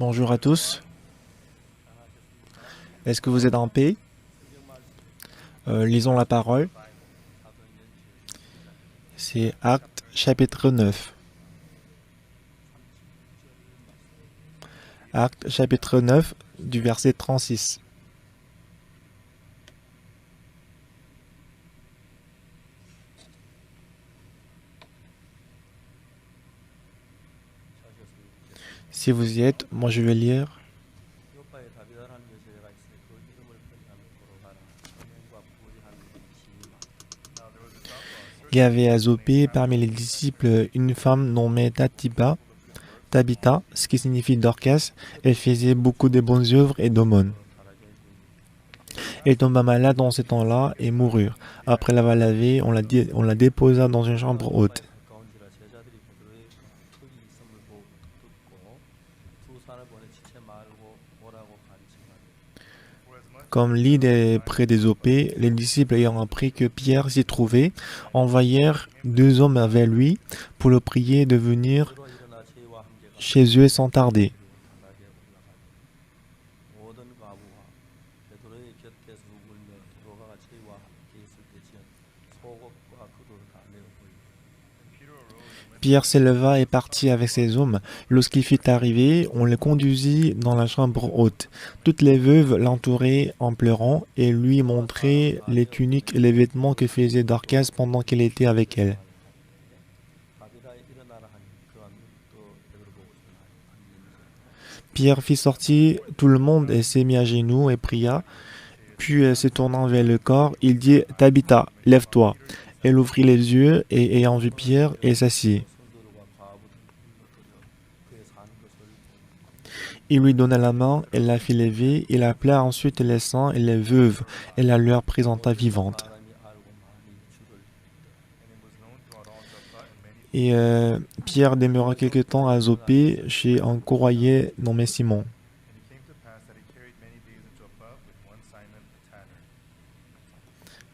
Bonjour à tous. Est-ce que vous êtes en paix? Lisons la parole. C'est Actes chapitre 9. Actes chapitre 9 du verset 36. Si vous y êtes, moi je vais lire. Il y avait à Zopé parmi les disciples une femme nommée Tabitha, ce qui signifie Dorcas. Elle faisait beaucoup de bonnes œuvres et d'aumônes. Elle tomba malade dans ce temps-là et mourut. Après l'avoir lavée, on la déposa dans une chambre haute. Comme l'île est près des Opés, les disciples ayant appris que Pierre s'y trouvait, envoyèrent 2 hommes vers lui pour le prier de venir chez eux sans tarder. Pierre s'éleva et partit avec ses hommes. Lorsqu'il fut arrivé, on le conduisit dans la chambre haute. Toutes les veuves l'entouraient en pleurant et lui montraient les tuniques et les vêtements que faisait Dorcas pendant qu'elle était avec elle. Pierre fit sortir tout le monde et s'est mis à genoux et pria. Puis, se tournant vers le corps, il dit « Tabitha, lève-toi ». Elle ouvrit les yeux et, ayant vu Pierre, elle s'assit. Il lui donna la main, elle la fit lever, il appela ensuite les saints et les veuves, et la leur présenta vivante. Et Pierre demeura quelque temps à Zopé chez un courroyer nommé Simon.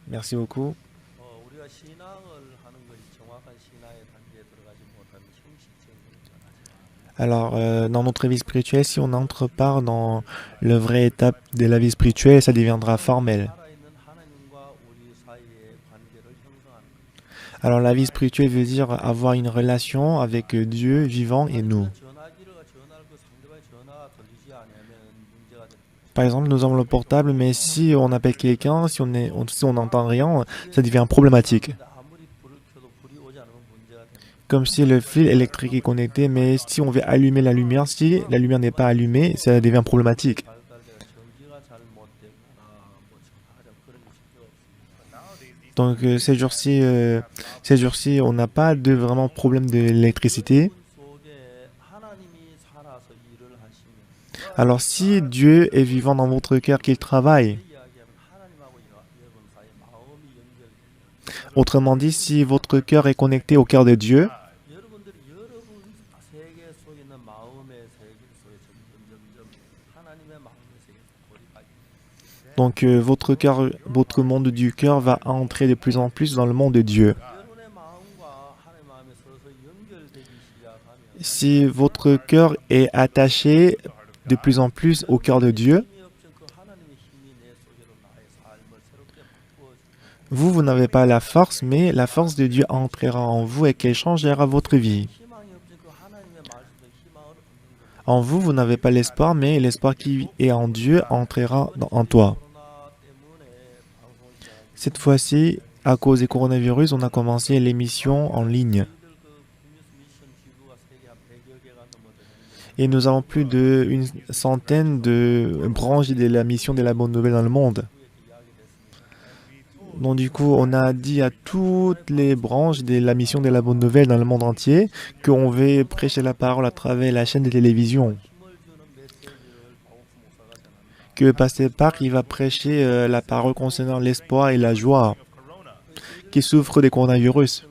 Merci beaucoup. Alors, dans notre vie spirituelle, si on n'entre pas dans la vraie étape de la vie spirituelle, ça deviendra formel. Alors, la vie spirituelle veut dire avoir une relation avec Dieu vivant et nous. Par exemple, nous avons le portable, mais si on appelle quelqu'un, si on n'entend rien, ça devient problématique. Comme si le fil électrique est connecté, mais si on veut allumer la lumière, si la lumière n'est pas allumée, ça devient problématique. Donc ces jours-ci, on n'a pas de vraiment problème de l'électricité. Alors si Dieu est vivant dans votre cœur, qu'il travaille. Autrement dit, si votre cœur est connecté au cœur de Dieu, donc votre monde du cœur va entrer de plus en plus dans le monde de Dieu. Si votre cœur est attaché de plus en plus au cœur de Dieu, vous n'avez pas la force, mais la force de Dieu entrera en vous et qu'elle changera votre vie. En vous, vous n'avez pas l'espoir, mais l'espoir qui est en Dieu entrera en toi. Cette fois-ci, à cause du coronavirus, on a commencé l'émission en ligne. Et nous avons plus d'une centaine de branches de la mission de la bonne nouvelle dans le monde. Donc du coup, on a dit à toutes les branches de la mission de la bonne nouvelle dans le monde entier qu'on veut prêcher la parole à travers la chaîne de télévision. Que Pasteur Park, il va prêcher la parole concernant l'espoir et la joie qui souffrent des coronavirus.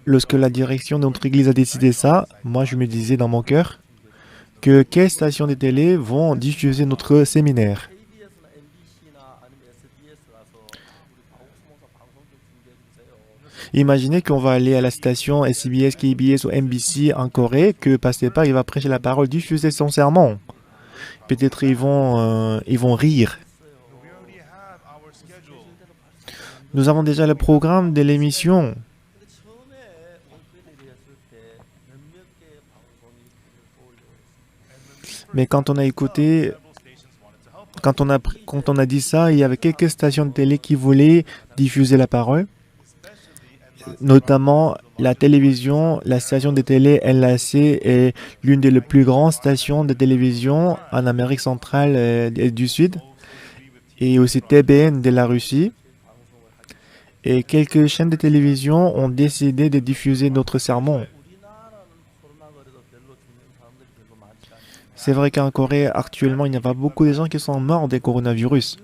Lorsque la direction de notre église a décidé ça, moi je me disais dans mon cœur que quelles stations de télé vont diffuser notre séminaire. Imaginez qu'on va aller à la station SBS, KBS ou NBC en Corée, que Pasteur il va prêcher la parole, diffuser son sermon. Peut-être ils vont rire. Nous avons déjà le programme de l'émission. Mais quand on a écouté, quand on a dit ça, il y avait quelques stations de télé qui voulaient diffuser la parole, notamment la télévision, la station de télé NLC est l'une des plus grandes stations de télévision en Amérique centrale et du Sud, et aussi TBN de la Russie. Et quelques chaînes de télévision ont décidé de diffuser notre sermon. C'est vrai qu'en Corée, actuellement, il n'y a pas beaucoup de gens qui sont morts des coronavirus.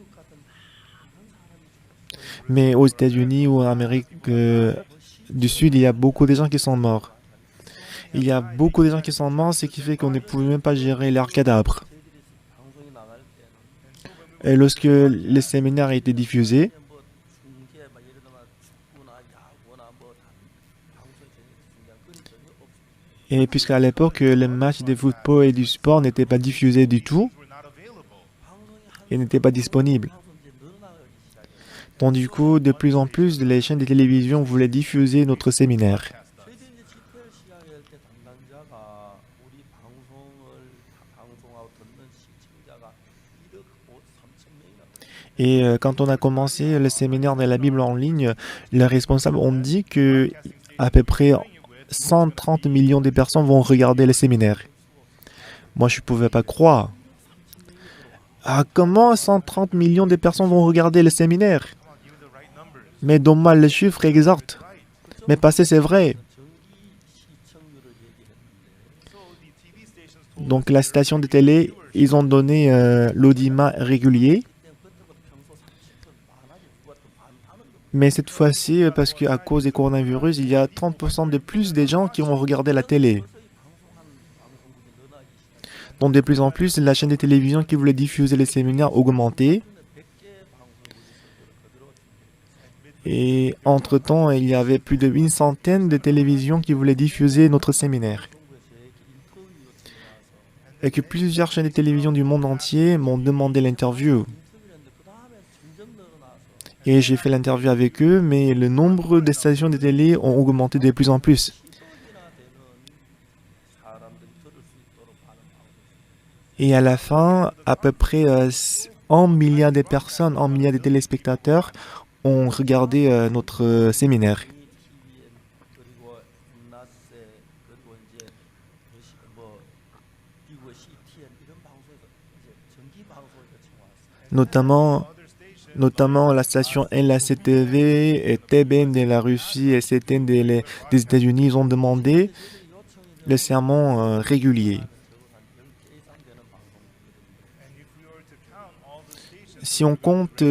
Mais aux États-Unis ou en Amérique du Sud, il y a beaucoup de gens qui sont morts. Il y a beaucoup de gens qui sont morts, ce qui fait qu'on ne pouvait même pas gérer leurs cadavres. Et lorsque le séminaire a été diffusé, et puisqu'à l'époque, les matchs de football et du sport n'étaient pas diffusés du tout, et n'étaient pas disponibles. Donc du coup, de plus en plus, les chaînes de télévision voulaient diffuser notre séminaire. Et quand on a commencé le séminaire de la Bible en ligne, les responsables ont dit que à peu près 130 millions de personnes vont regarder le séminaire. Moi, je ne pouvais pas croire. Ah, comment 130 millions de personnes vont regarder le séminaire? Mais donne-moi le chiffre exact. Mais passé, c'est vrai. Donc la station de télé, ils ont donné l'audimat régulier. Mais cette fois-ci, parce qu'à cause des coronavirus, il y a 30% de plus des gens qui vont regarder la télé. Donc de plus en plus, la chaîne de télévision qui voulait diffuser les séminaires augmentait. Et entre-temps, il y avait plus d'une centaine de télévisions qui voulaient diffuser notre séminaire. Et que plusieurs chaînes de télévision du monde entier m'ont demandé l'interview. Et j'ai fait l'interview avec eux, mais le nombre de stations de télé ont augmenté de plus en plus. Et à la fin, à peu près 1 milliard de personnes, 1 milliard de téléspectateurs ont regardé notre séminaire. Notamment la station LACTV et TBN de la Russie et CTN des États-Unis, ils ont demandé le sermon régulier. Si on compte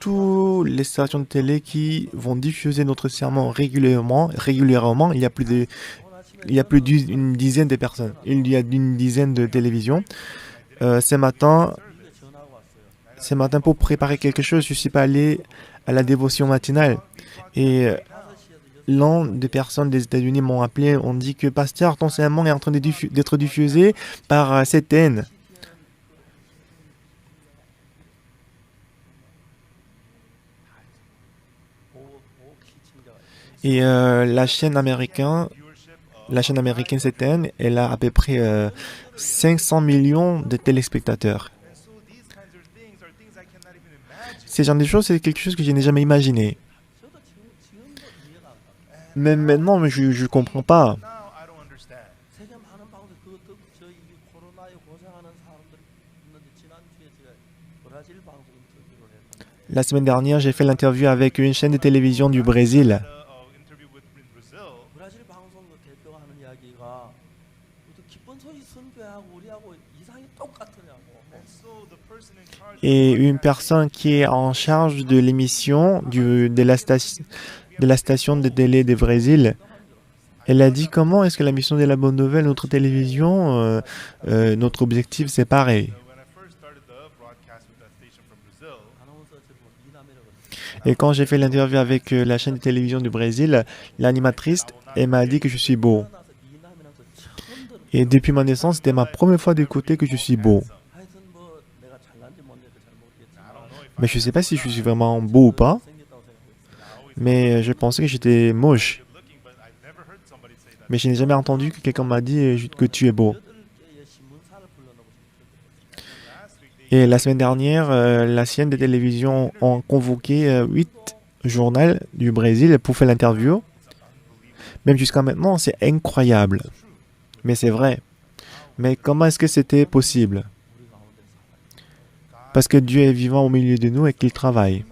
toutes les stations de télé qui vont diffuser notre sermon régulièrement, il y a plus d'une dizaine de personnes. Il y a une dizaine de télévisions. Ce matin, pour préparer quelque chose, je suis pas allé à la dévotion matinale. Et l'un des personnes des États-Unis m'ont appelé, on dit que Pasteur, ton sermon est en train d'être diffusé par CTN. Et la chaîne américaine CTN, elle a à peu près 500 millions de téléspectateurs. Ce genre de choses, c'est quelque chose que je n'ai jamais imaginé. Même maintenant, je ne comprends pas. La semaine dernière, j'ai fait l'interview avec une chaîne de télévision du Brésil. Et une personne qui est en charge de l'émission de la station de télé du Brésil, elle a dit comment est-ce que la mission de la bonne nouvelle, notre télévision, notre objectif c'est pareil. Et quand j'ai fait l'interview avec la chaîne de télévision du Brésil, l'animatrice, elle m'a dit que je suis beau. Et depuis ma naissance, c'était ma première fois d'écouter que je suis beau. Mais je ne sais pas si je suis vraiment beau ou pas, mais je pensais que j'étais moche. Mais je n'ai jamais entendu que quelqu'un m'a dit que tu es beau. Et la semaine dernière, la chaîne de télévision a convoqué 8 journaux du Brésil pour faire l'interview. Même jusqu'à maintenant, c'est incroyable. Mais c'est vrai. Mais comment est-ce que c'était possible? Parce que Dieu est vivant au milieu de nous et qu'il travaille.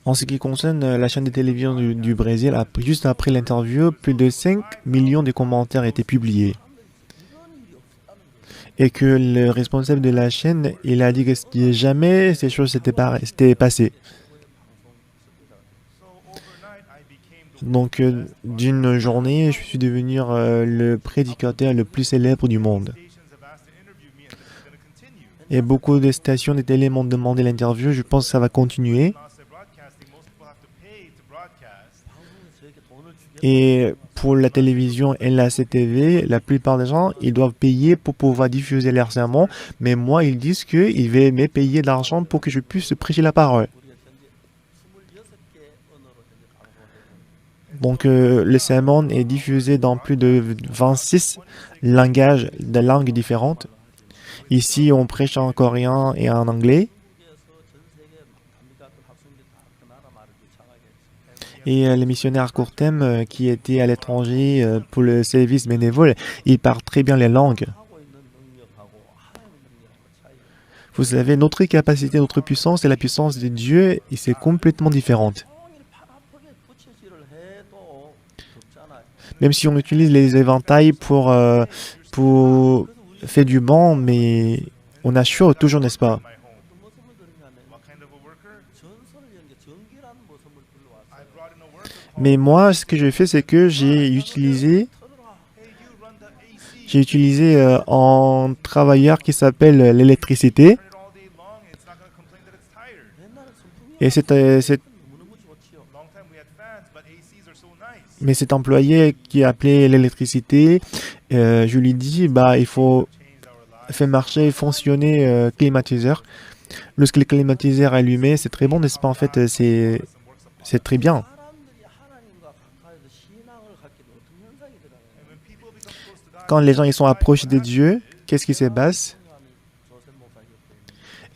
En ce qui concerne la chaîne de télévision du Brésil, juste après l'interview, plus de 5 millions de commentaires étaient publiés. Et que le responsable de la chaîne, il a dit que jamais ces choses s'étaient passées. Donc, d'une journée, je suis devenu le prédicateur le plus célèbre du monde. Et beaucoup de stations de télé m'ont demandé l'interview. Je pense que ça va continuer. Et pour la télévision et la CTV, la plupart des gens, ils doivent payer pour pouvoir diffuser leurs sermons. Mais moi, ils disent qu'ils vont me payer de l'argent pour que je puisse prêcher la parole. Donc, le sermon est diffusé dans plus de 26 langues différentes. Ici, on prêche en coréen et en anglais. Et les missionnaires à court terme qui étaient à l'étranger pour le service bénévole, ils parlent très bien les langues. Vous savez, notre capacité, notre puissance et la puissance de Dieu, c'est complètement différente. Même si on utilise les éventails pour faire du bon, mais on a chaud toujours, n'est-ce pas? Mais moi, ce que j'ai fait, c'est que j'ai utilisé un travailleur qui s'appelle l'électricité. Et mais cet employé qui appelait l'électricité, je lui dis, il faut faire marcher, fonctionner le climatiseur. Lorsque le climatiseur est allumé, c'est très bon, n'est-ce pas? En fait, c'est très bien. Quand les gens ils sont approchés de Dieu, qu'est-ce qui se passe?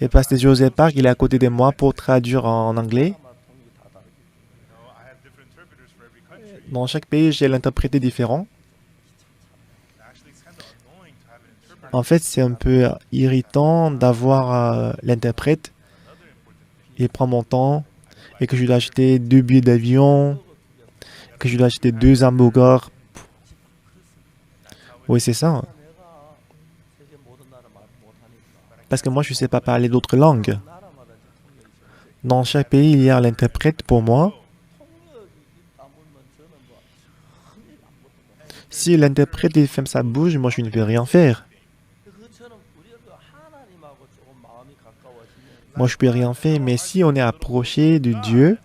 Et pasteur Joseph Park, il est à côté de moi pour traduire en anglais. Dans chaque pays, j'ai l'interprété différent. En fait, c'est un peu irritant d'avoir l'interprète. Il prend mon temps et que je dois acheter 2 billets d'avion, que je dois acheter 2 hamburgers. Oui, c'est ça. Parce que moi, je ne sais pas parler d'autres langues. Dans chaque pays, il y a l'interprète pour moi. Si l'interprète ferme sa bouche, moi, je ne peux rien faire. Moi, je ne peux rien faire, mais si on est approché de Dieu,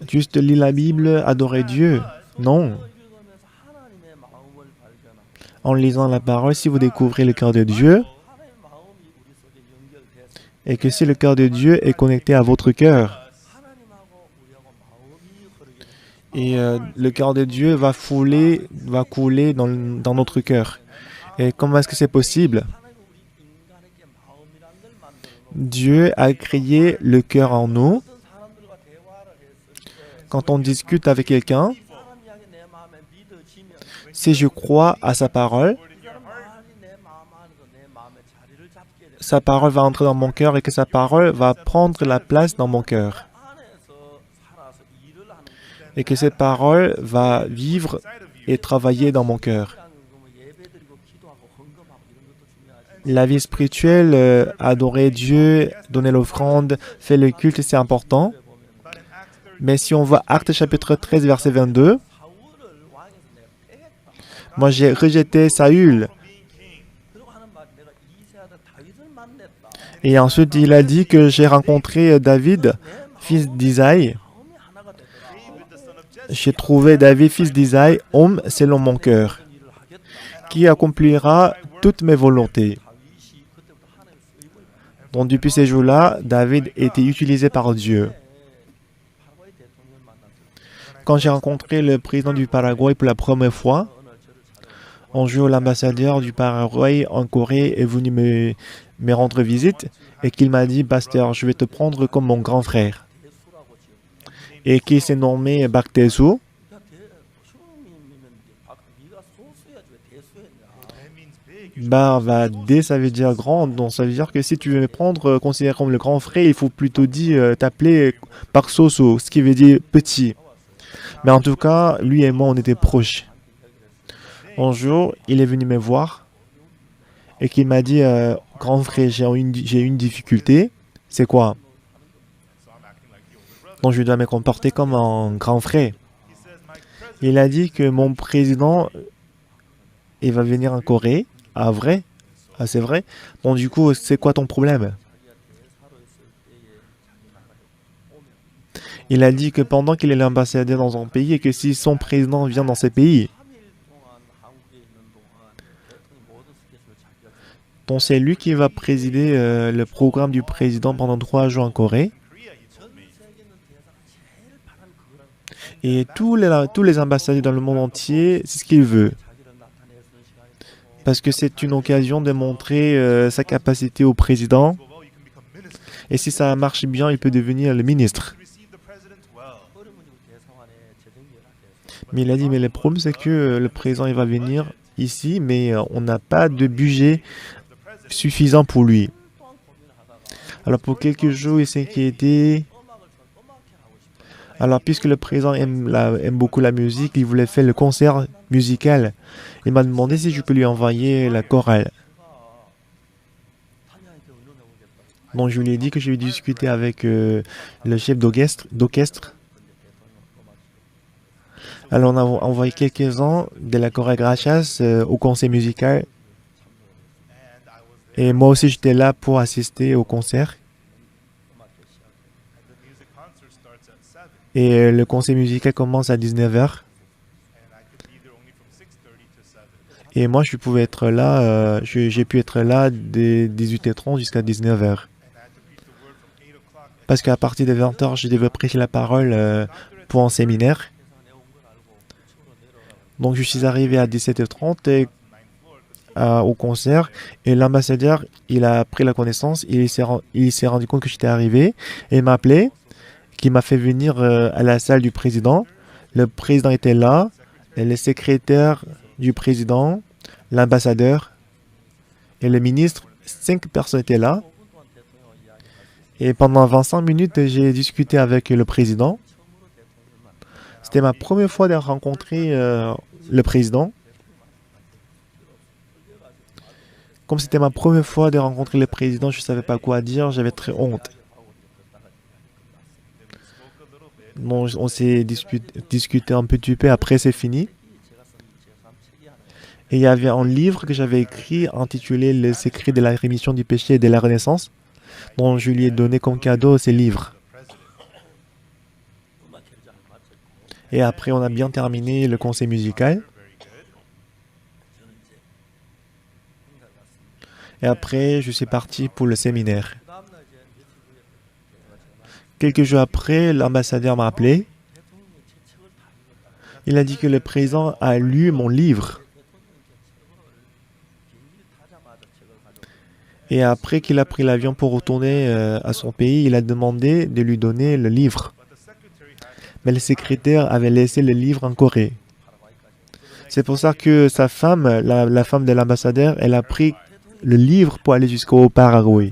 juste lire la Bible, adorer Dieu, non. En lisant la parole, si vous découvrez le cœur de Dieu, et que si le cœur de Dieu est connecté à votre cœur, et le cœur de Dieu va couler dans notre cœur. Et comment est-ce que c'est possible? Dieu a créé le cœur en nous. Quand on discute avec quelqu'un, si je crois à sa parole va entrer dans mon cœur et que sa parole va prendre la place dans mon cœur. Et que cette parole va vivre et travailler dans mon cœur. La vie spirituelle, adorer Dieu, donner l'offrande, faire le culte, c'est important. Mais si on voit Actes chapitre 13, verset 22, Moi, j'ai rejeté Saül. Et ensuite, il a dit que j'ai rencontré David, fils d'Isaïe. J'ai trouvé David, fils d'Isaïe, homme selon mon cœur, qui accomplira toutes mes volontés. Donc, depuis ces jours-là, David était utilisé par Dieu. Quand j'ai rencontré le président du Paraguay pour la première fois, un jour, l'ambassadeur du Paraguay en Corée est venu me rendre visite et qu'il m'a dit, Pasteur, je vais te prendre comme mon grand frère. Et qui s'est nommé Baktesu. D, ça veut dire grand. Donc, ça veut dire que si tu veux me prendre considéré comme le grand frère, il faut plutôt dire t'appeler par Soso, ce qui veut dire petit. Mais en tout cas, lui et moi, on était proches. Un jour, il est venu me voir et qu'il m'a dit grand frère, j'ai une difficulté. C'est quoi? Donc, je dois me comporter comme un grand frère. Il a dit que mon président, il va venir en Corée. Ah, vrai? Ah, c'est vrai? Bon, du coup, c'est quoi ton problème? Il a dit que pendant qu'il est l'ambassadeur dans un pays et que si son président vient dans ce pays, donc c'est lui qui va présider le programme du président pendant 3 jours en Corée. Et tous les ambassadeurs dans le monde entier, c'est ce qu'il veut. Parce que c'est une occasion de montrer sa capacité au président. Et si ça marche bien, il peut devenir le ministre. Mais il a dit, mais le problème, c'est que le président, il va venir ici, mais on n'a pas de budget suffisant pour lui. Alors, pour quelques jours, il s'inquiétait. Alors, puisque le président aime beaucoup la musique, il voulait faire le concert musical. Il m'a demandé si je peux lui envoyer la chorale. Donc, je lui ai dit que je vais discuter avec le chef d'orchestre. Alors, on a envoyé quelques-uns de la chorale Gracias au conseil musical. Et moi aussi, j'étais là pour assister au concert. Et le conseil musical commence à 19h. Et moi, je pouvais être là, j'ai pu être là de 18h30 jusqu'à 19h. Parce qu'à partir de 20h, je devais prêcher la parole pour un séminaire. Donc, je suis arrivé à 17h30 au concert. Et l'ambassadeur, il a pris la connaissance. Il s'est rendu compte que j'étais arrivé. Et il m'a appelé, qui m'a fait venir à la salle du président. Le président était là. Et le secrétaire du président, l'ambassadeur et le ministre, 5 personnes étaient là. Et pendant 25 minutes, j'ai discuté avec le président. C'était ma première fois de rencontrer le président. Comme c'était ma première fois de rencontrer le président, je ne savais pas quoi dire, j'avais très honte. Bon, on s'est discuté un petit peu, après c'est fini. Et il y avait un livre que j'avais écrit intitulé Le secret de la rémission du péché et de la renaissance, dont je lui ai donné comme cadeau ces livres. Et après, on a bien terminé le conseil musical. Et après, je suis parti pour le séminaire. Quelques jours après, l'ambassadeur m'a appelé. Il a dit que le président a lu mon livre. Et après qu'il a pris l'avion pour retourner à son pays, il a demandé de lui donner le livre. Mais le secrétaire avait laissé le livre en Corée. C'est pour ça que sa femme, la femme de l'ambassadeur, elle a pris le livre pour aller jusqu'au Paraguay.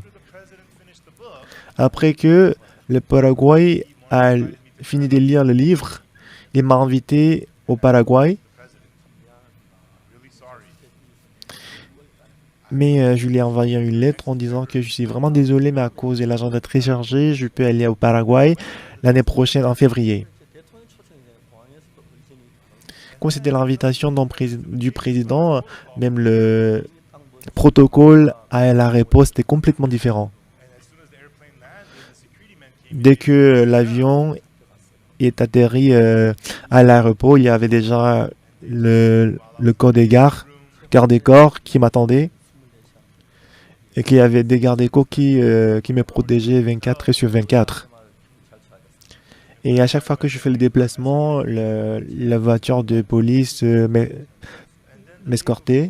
Après que le Paraguay a fini de lire le livre, il m'a invité au Paraguay. Mais je lui ai envoyé une lettre en disant que je suis vraiment désolé, mais à cause de l'agenda très chargé, je peux aller au Paraguay l'année prochaine en février. Comme c'était l'invitation du président, même le protocole à l'aéroport, c'était complètement différent. Dès que l'avion est atterri à l'aéroport, il y avait déjà le corps des gardes des corps qui m'attendait et qu'il y avait des gardes des corps qui me protégeaient 24 heures sur 24. Et à chaque fois que je fais le déplacement, la voiture de police m'escortait.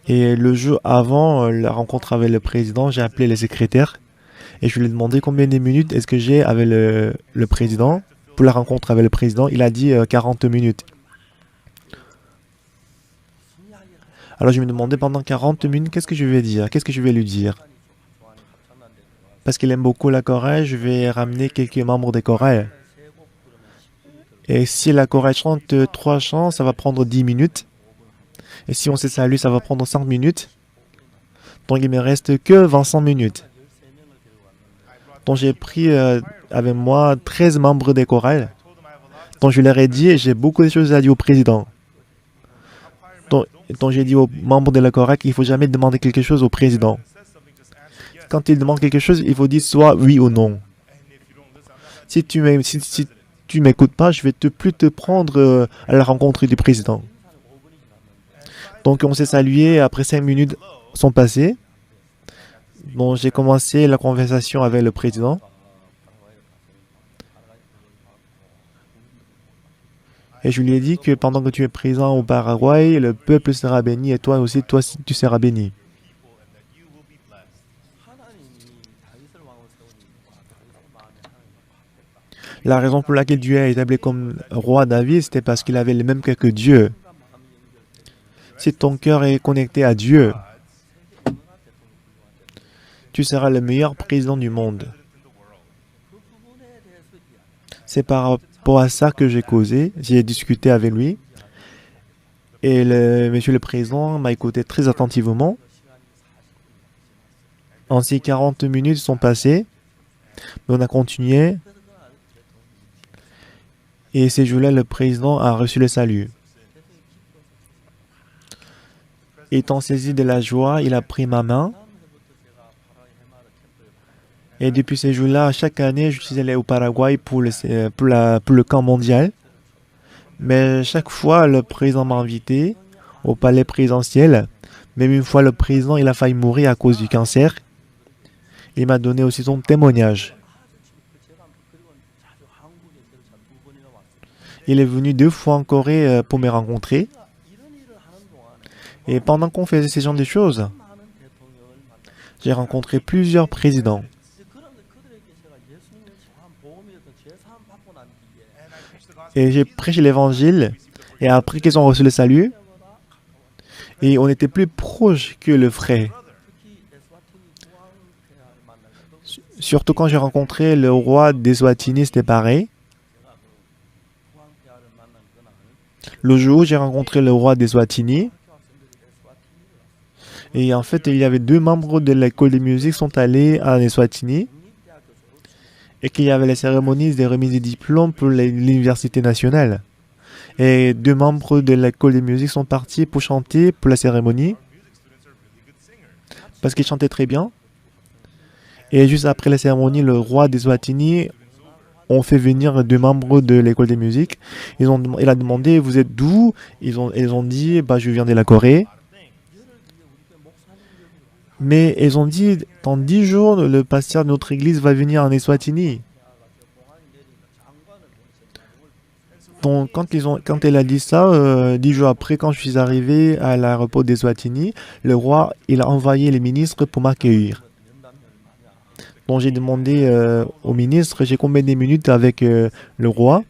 Et le jour avant la rencontre avec le président, j'ai appelé le secrétaire et je lui ai demandé combien de minutes est-ce que j'ai avec le président. Pour la rencontre avec le président, il a dit 40 minutes. Alors je me demandais pendant 40 minutes, qu'est-ce que je vais dire? Qu'est-ce que je vais lui dire? Parce qu'il aime beaucoup la chorale, je vais ramener quelques membres des chorales. Et si la chorale chante 3 chants, ça va prendre 10 minutes. Et si on se salue, ça va prendre 5 minutes. Donc il me reste que 25 minutes. Donc j'ai pris avec moi 13 membres des chorales. Donc je leur ai dit, j'ai beaucoup de choses à dire au président. Donc j'ai dit aux membres de la chorale qu'il ne faut jamais demander quelque chose au président. Quand il demande quelque chose, il faut dire soit oui ou non. Si tu m'écoutes pas, je vais plus te prendre à la rencontre du président. Donc on s'est salué, après 5 minutes sont passées. Donc j'ai commencé la conversation avec le président. Et je lui ai dit que pendant que tu es présent au Paraguay, le peuple sera béni et toi aussi, tu seras béni. La raison pour laquelle Dieu a établi comme roi David, c'était parce qu'il avait le même cœur que Dieu. Si ton cœur est connecté à Dieu, tu seras le meilleur président du monde. C'est par rapport à ça que j'ai causé, j'ai discuté avec lui. Et monsieur le président m'a écouté très attentivement. Ainsi, 40 minutes sont passées. Mais on a continué. Et ces jours-là, le président a reçu le salut. Étant saisi de la joie, il a pris ma main. Et depuis ces jours-là, chaque année, je suis allé au Paraguay pour le camp mondial. Mais chaque fois, le président m'a invité au palais présidentiel. Même une fois, le président, il a failli mourir à cause du cancer. Il m'a donné aussi son témoignage. Il est venu 2 fois en Corée pour me rencontrer. Et pendant qu'on faisait ce genre de choses, j'ai rencontré plusieurs présidents. Et j'ai prêché l'évangile. Et après qu'ils ont reçu le salut, et on était plus proche que le frère. Surtout quand j'ai rencontré le roi d'Eswatini, c'était pareil. Le jour où j'ai rencontré le roi d'Eswatini, et en fait, il y avait 2 membres de l'école de musique qui sont allés à Eswatini, et qu'il y avait les cérémonies des remises des diplômes pour l'université nationale. Et 2 membres de l'école de musique sont partis pour chanter pour la cérémonie, parce qu'ils chantaient très bien. Et juste après la cérémonie, le roi d'Eswatini ont fait venir 2 membres de l'école de musique. Il a demandé, vous êtes d'où? Ils ont dit, bah, je viens de la Corée. Mais ils ont dit, dans 10 jours, le pasteur de notre église va venir en Eswatini. Donc, quand elle a dit ça, 10 jours après, quand je suis arrivé à l'aéroport d'Eswatini, le roi, il a envoyé les ministres pour m'accueillir. Donc, j'ai demandé au ministre, j'ai combien de minutes avec le roi?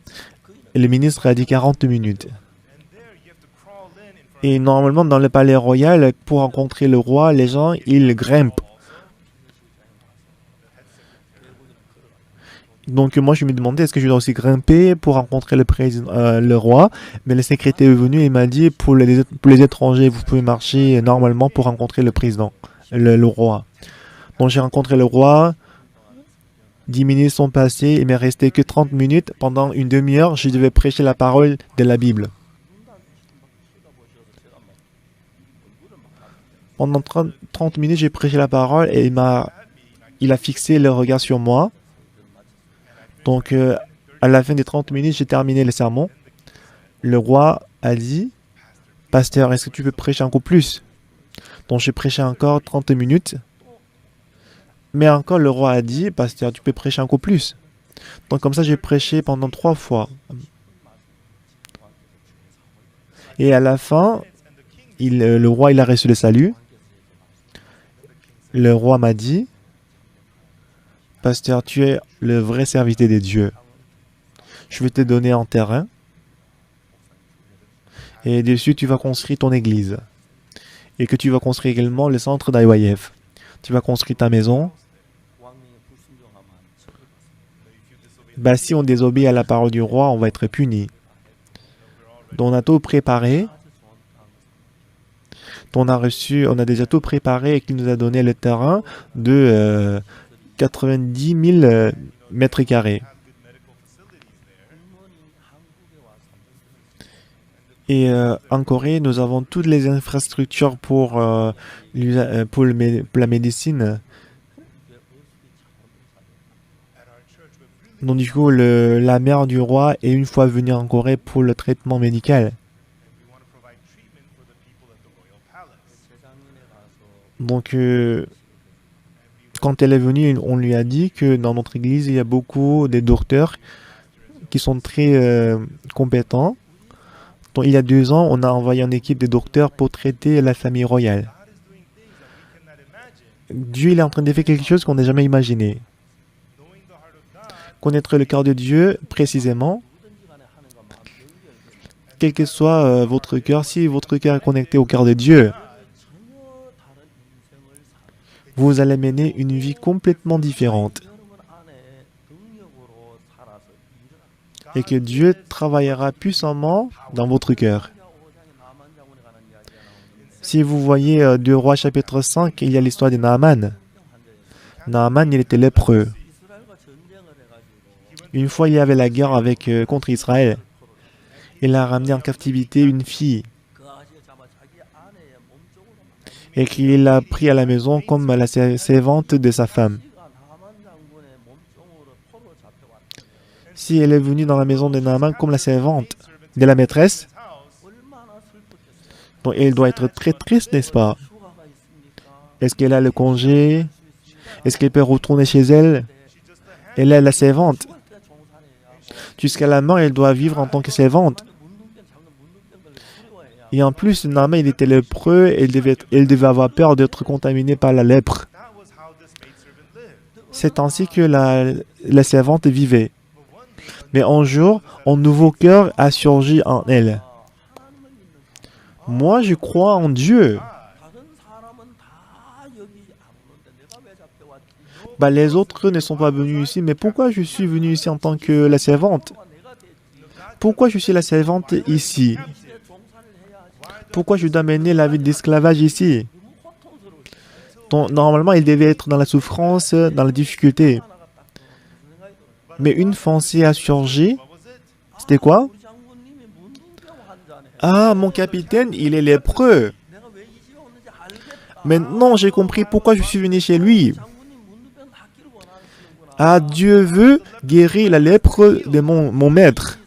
Et le ministre a dit 40 minutes. Et normalement, dans le palais royal, pour rencontrer le roi, les gens, ils grimpent. Donc moi, je me demandais, est-ce que je dois aussi grimper pour rencontrer le roi? Mais le secrétaire est venu et m'a dit, pour les étrangers, vous pouvez marcher normalement pour rencontrer le président, le roi. Donc j'ai rencontré le roi. 10 minutes sont passées, il m'est resté que 30 minutes. Pendant une demi-heure, je devais prêcher la parole de la Bible. Pendant 30 minutes, j'ai prêché la parole et il a fixé le regard sur moi. Donc, à la fin des 30 minutes, j'ai terminé le sermon. Le roi a dit, « Pasteur, est-ce que tu peux prêcher encore plus ?» Donc, j'ai prêché encore 30 minutes. Mais encore, le roi a dit, « Pasteur, tu peux prêcher encore plus. » Donc, comme ça, j'ai prêché pendant 3 fois. Et à la fin, le roi, il a reçu le salut. Le roi m'a dit, « Pasteur, tu es le vrai serviteur de Dieu. Je vais te donner un terrain. Et dessus, tu vas construire ton église. Et que tu vas construire également le centre d'IYF. Tu vas construire ta maison. Si on désobéit à la parole du roi, on va être puni. Donc on a tout préparé. On a déjà tout préparé et qu'il nous a donné le terrain de 90 000 mètres carrés. Et en Corée, nous avons toutes les infrastructures pour la médecine. Donc du coup, la mère du roi est une fois venue en Corée pour le traitement médical. Donc, quand elle est venue, on lui a dit que dans notre église, il y a beaucoup de docteurs qui sont très compétents. Donc, il y a 2 ans, on a envoyé une équipe de docteurs pour traiter la famille royale. Dieu, il est en train de faire quelque chose qu'on n'a jamais imaginé. Connaître le cœur de Dieu précisément, quel que soit votre cœur, si votre cœur est connecté au cœur de Dieu, vous allez mener une vie complètement différente. Et que Dieu travaillera puissamment dans votre cœur. Si vous voyez 2 Rois chapitre 5, il y a l'histoire de Naaman. Naaman, il était lépreux. Une fois, il y avait la guerre contre Israël. Il a ramené en captivité une fille. Et qu'il l'a pris à la maison comme la servante de sa femme. Si elle est venue dans la maison de Naaman comme la servante de la maîtresse, donc elle doit être très triste, n'est-ce pas? Est-ce qu'elle a le congé? Est-ce qu'elle peut retourner chez elle? Elle est la servante. Jusqu'à la mort, elle doit vivre en tant que servante. Et en plus, Naaman, il était lépreux et elle devait avoir peur d'être contaminée par la lèpre. C'est ainsi que la servante vivait. Mais un jour, un nouveau cœur a surgi en elle. Moi, je crois en Dieu. Les autres ne sont pas venus ici, mais pourquoi je suis venu ici en tant que la servante? Pourquoi je suis la servante ici? Pourquoi je dois mener la vie d'esclavage ici? Donc, normalement, il devait être dans la souffrance, dans la difficulté. Mais une pensée a surgi. C'était quoi? Ah, mon capitaine, il est lépreux. Maintenant, j'ai compris pourquoi je suis venu chez lui. Ah, Dieu veut guérir la lèpre de mon maître.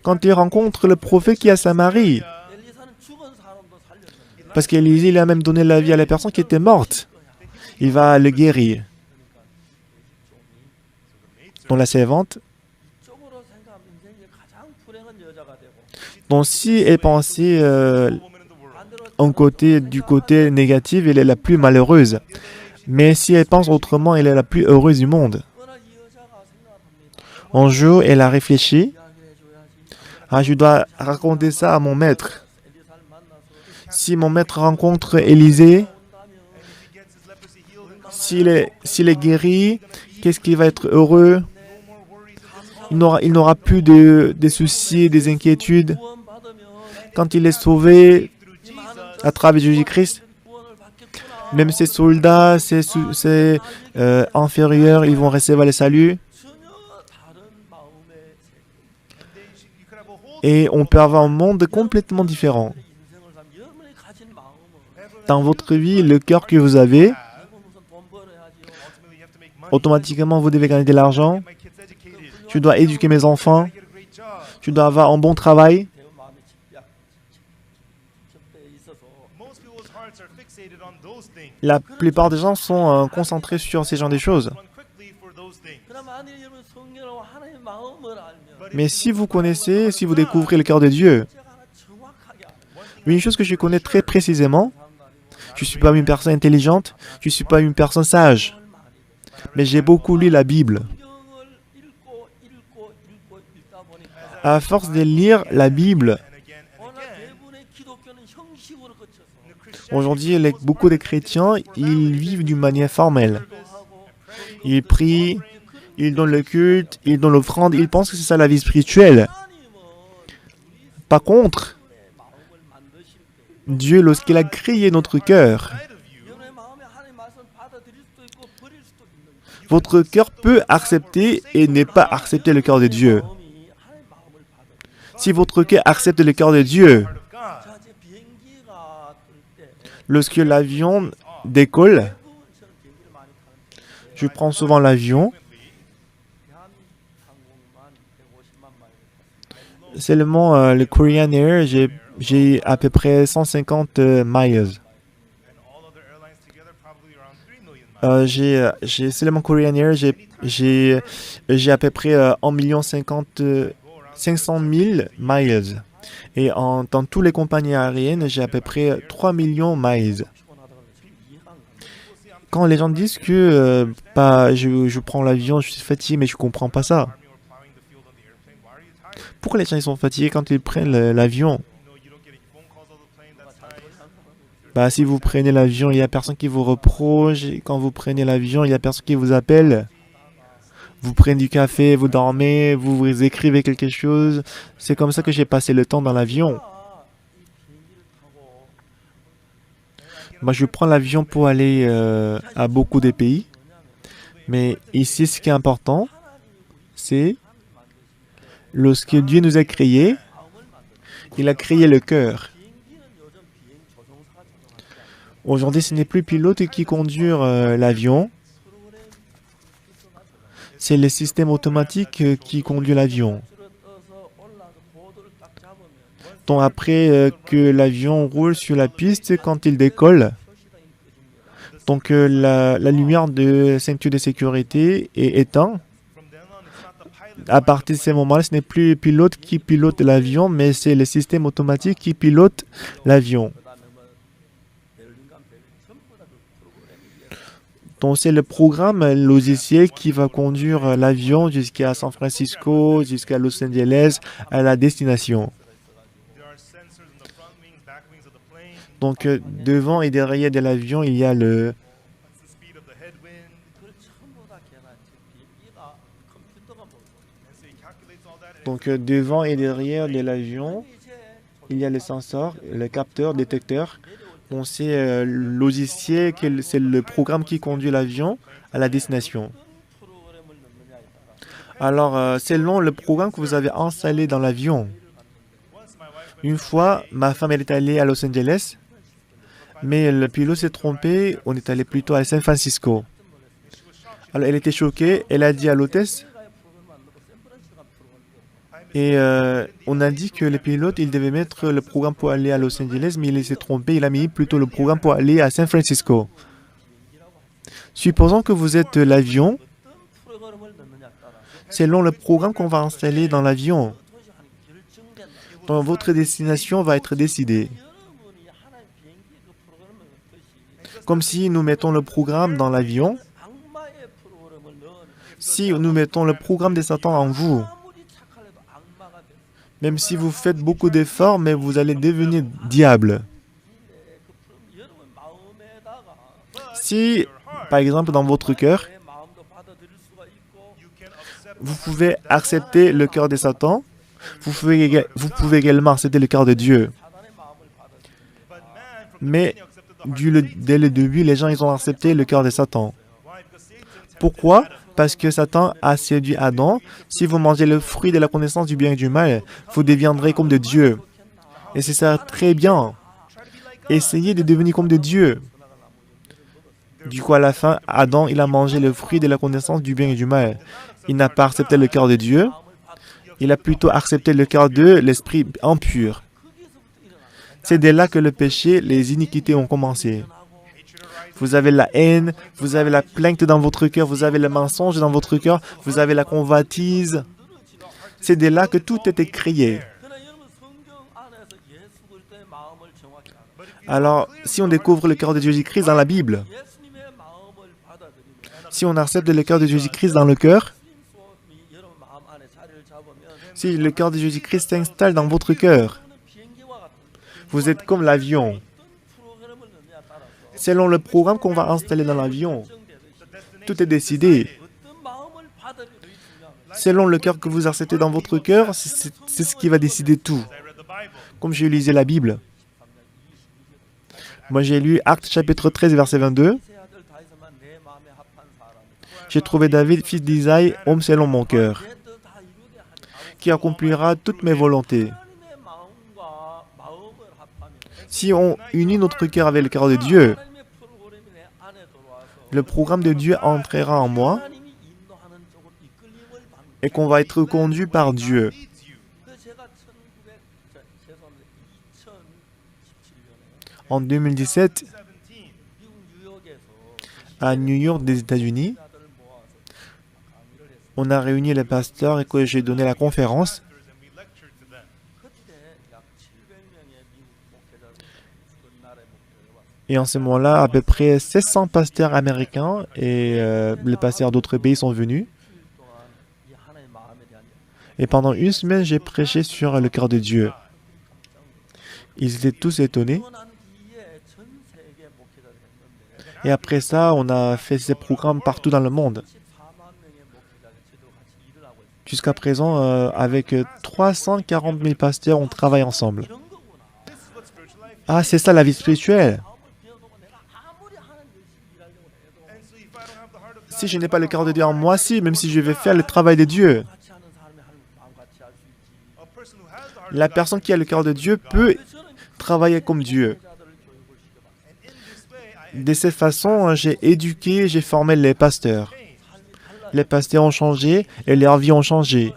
Quand il rencontre le prophète qui est à Samarie, parce qu'Élisée, il a même donné la vie à la personne qui était morte, il va le guérir. Donc la servante, donc si elle pensait du côté négatif, elle est la plus malheureuse. Mais si elle pense autrement, elle est la plus heureuse du monde. Un jour, elle a réfléchi. Ah, je dois raconter ça à mon maître. Si mon maître rencontre Élisée, s'il est guéri, qu'est-ce qu'il va être heureux? Il n'aura plus de soucis, des inquiétudes. Quand il est sauvé à travers Jésus-Christ, Même ces soldats, ces inférieurs, ils vont recevoir le salut. Et on peut avoir un monde complètement différent. Dans votre vie, le cœur que vous avez, automatiquement, vous devez gagner de l'argent. Je dois éduquer mes enfants. Je dois avoir un bon travail. La plupart des gens sont concentrés sur ces genres de choses. Mais si vous connaissez, si vous découvrez le cœur de Dieu, une chose que je connais très précisément, je ne suis pas une personne intelligente, je ne suis pas une personne sage, mais j'ai beaucoup lu la Bible. À force de lire la Bible, aujourd'hui, beaucoup de chrétiens, ils vivent d'une manière formelle. Ils prient, ils donnent le culte, ils donnent l'offrande, ils pensent que c'est ça la vie spirituelle. Par contre, Dieu, lorsqu'il a créé notre cœur, votre cœur peut accepter et ne pas accepter le cœur de Dieu. Si votre cœur accepte le cœur de Dieu, lorsque l'avion décolle, je prends souvent l'avion, seulement le Korean Air, j'ai à peu près 150 miles. J'ai seulement Korean Air, j'ai à peu près 500 000 miles. Et dans toutes les compagnies aériennes, j'ai à peu près 3 millions de miles. Quand les gens disent que je prends l'avion, je suis fatigué, mais je ne comprends pas ça. Pourquoi les gens ils sont fatigués quand ils prennent l'avion? Si vous prenez l'avion, il n'y a personne qui vous reproche. Quand vous prenez l'avion, il n'y a personne qui vous appelle. Vous prenez du café, vous dormez, vous écrivez quelque chose. C'est comme ça que j'ai passé le temps dans l'avion. Je prends l'avion pour aller à beaucoup de pays. Mais ici, ce qui est important, c'est lorsque Dieu nous a créés, il a créé le cœur. Aujourd'hui, ce n'est plus le pilote qui conduit l'avion. C'est le système automatique qui conduit l'avion. Donc après que l'avion roule sur la piste, quand il décolle, donc la lumière de ceinture de sécurité est éteinte. À partir de ce moment-là, ce n'est plus le pilote qui pilote l'avion, mais c'est le système automatique qui pilote l'avion. Donc c'est le programme logiciel qui va conduire l'avion jusqu'à San Francisco, jusqu'à Los Angeles, à la destination. Donc devant et derrière de l'avion, il y a le... Donc devant et derrière de l'avion, il y a le sensor, le capteur, détecteur. Donc c'est le logiciel, c'est le programme qui conduit l'avion à la destination. Alors, selon le programme que vous avez installé dans l'avion, une fois, ma femme elle est allée à Los Angeles, mais le pilote s'est trompé, on est allé plutôt à San Francisco. Alors elle était choquée, elle a dit à l'hôtesse, et on a dit que le pilote, il devait mettre le programme pour aller à Los Angeles, mais il s'est trompé, il a mis plutôt le programme pour aller à San Francisco. Supposons que vous êtes l'avion, selon le programme qu'on va installer dans l'avion, votre destination va être décidée. Comme si nous mettons le programme dans l'avion, si nous mettons le programme de Satan en vous, même si vous faites beaucoup d'efforts, mais vous allez devenir diable. Si, par exemple, dans votre cœur, vous pouvez accepter le cœur de Satan, vous pouvez également accepter le cœur de Dieu. Mais dès le début, les gens ils ont accepté le cœur de Satan. Pourquoi? Parce que Satan a séduit Adam. Si vous mangez le fruit de la connaissance du bien et du mal, vous deviendrez comme de Dieu. Et c'est ça très bien. Essayez de devenir comme de Dieu. Du coup, à la fin, Adam, il a mangé le fruit de la connaissance du bien et du mal. Il n'a pas accepté le cœur de Dieu. Il a plutôt accepté le cœur de l'esprit impur. C'est dès là que le péché, les iniquités ont commencé. Vous avez la haine, vous avez la plainte dans votre cœur, vous avez le mensonge dans votre cœur, vous avez la convoitise. C'est dès là que tout était créé. Alors, si on découvre le cœur de Jésus-Christ dans la Bible, si on accepte le cœur de Jésus-Christ dans le cœur, si le cœur de Jésus-Christ s'installe dans votre cœur, vous êtes comme l'avion. Selon le programme qu'on va installer dans l'avion, tout est décidé. Selon le cœur que vous acceptez dans votre cœur, c'est ce qui va décider tout. Comme je lisais la Bible. Moi, j'ai lu Actes chapitre 13, verset 22. J'ai trouvé David, fils d'Isaïe, homme selon mon cœur, qui accomplira toutes mes volontés. Si on unit notre cœur avec le cœur de Dieu, le programme de Dieu entrera en moi et qu'on va être conduit par Dieu. En 2017, à New York des États-Unis, on a réuni les pasteurs et que j'ai donné la conférence. Et en ce moment-là, à peu près 1600 pasteurs américains et les pasteurs d'autres pays sont venus. Et pendant une semaine, j'ai prêché sur le cœur de Dieu. Ils étaient tous étonnés. Et après ça, on a fait ces programmes partout dans le monde. Jusqu'à présent, avec 340 000 pasteurs, on travaille ensemble. Ah, c'est ça la vie spirituelle. Si je n'ai pas le cœur de Dieu en moi, si, même si je vais faire le travail de Dieu. La personne qui a le cœur de Dieu peut travailler comme Dieu. De cette façon, j'ai éduqué, j'ai formé les pasteurs. Les pasteurs ont changé et leurs vies ont changé.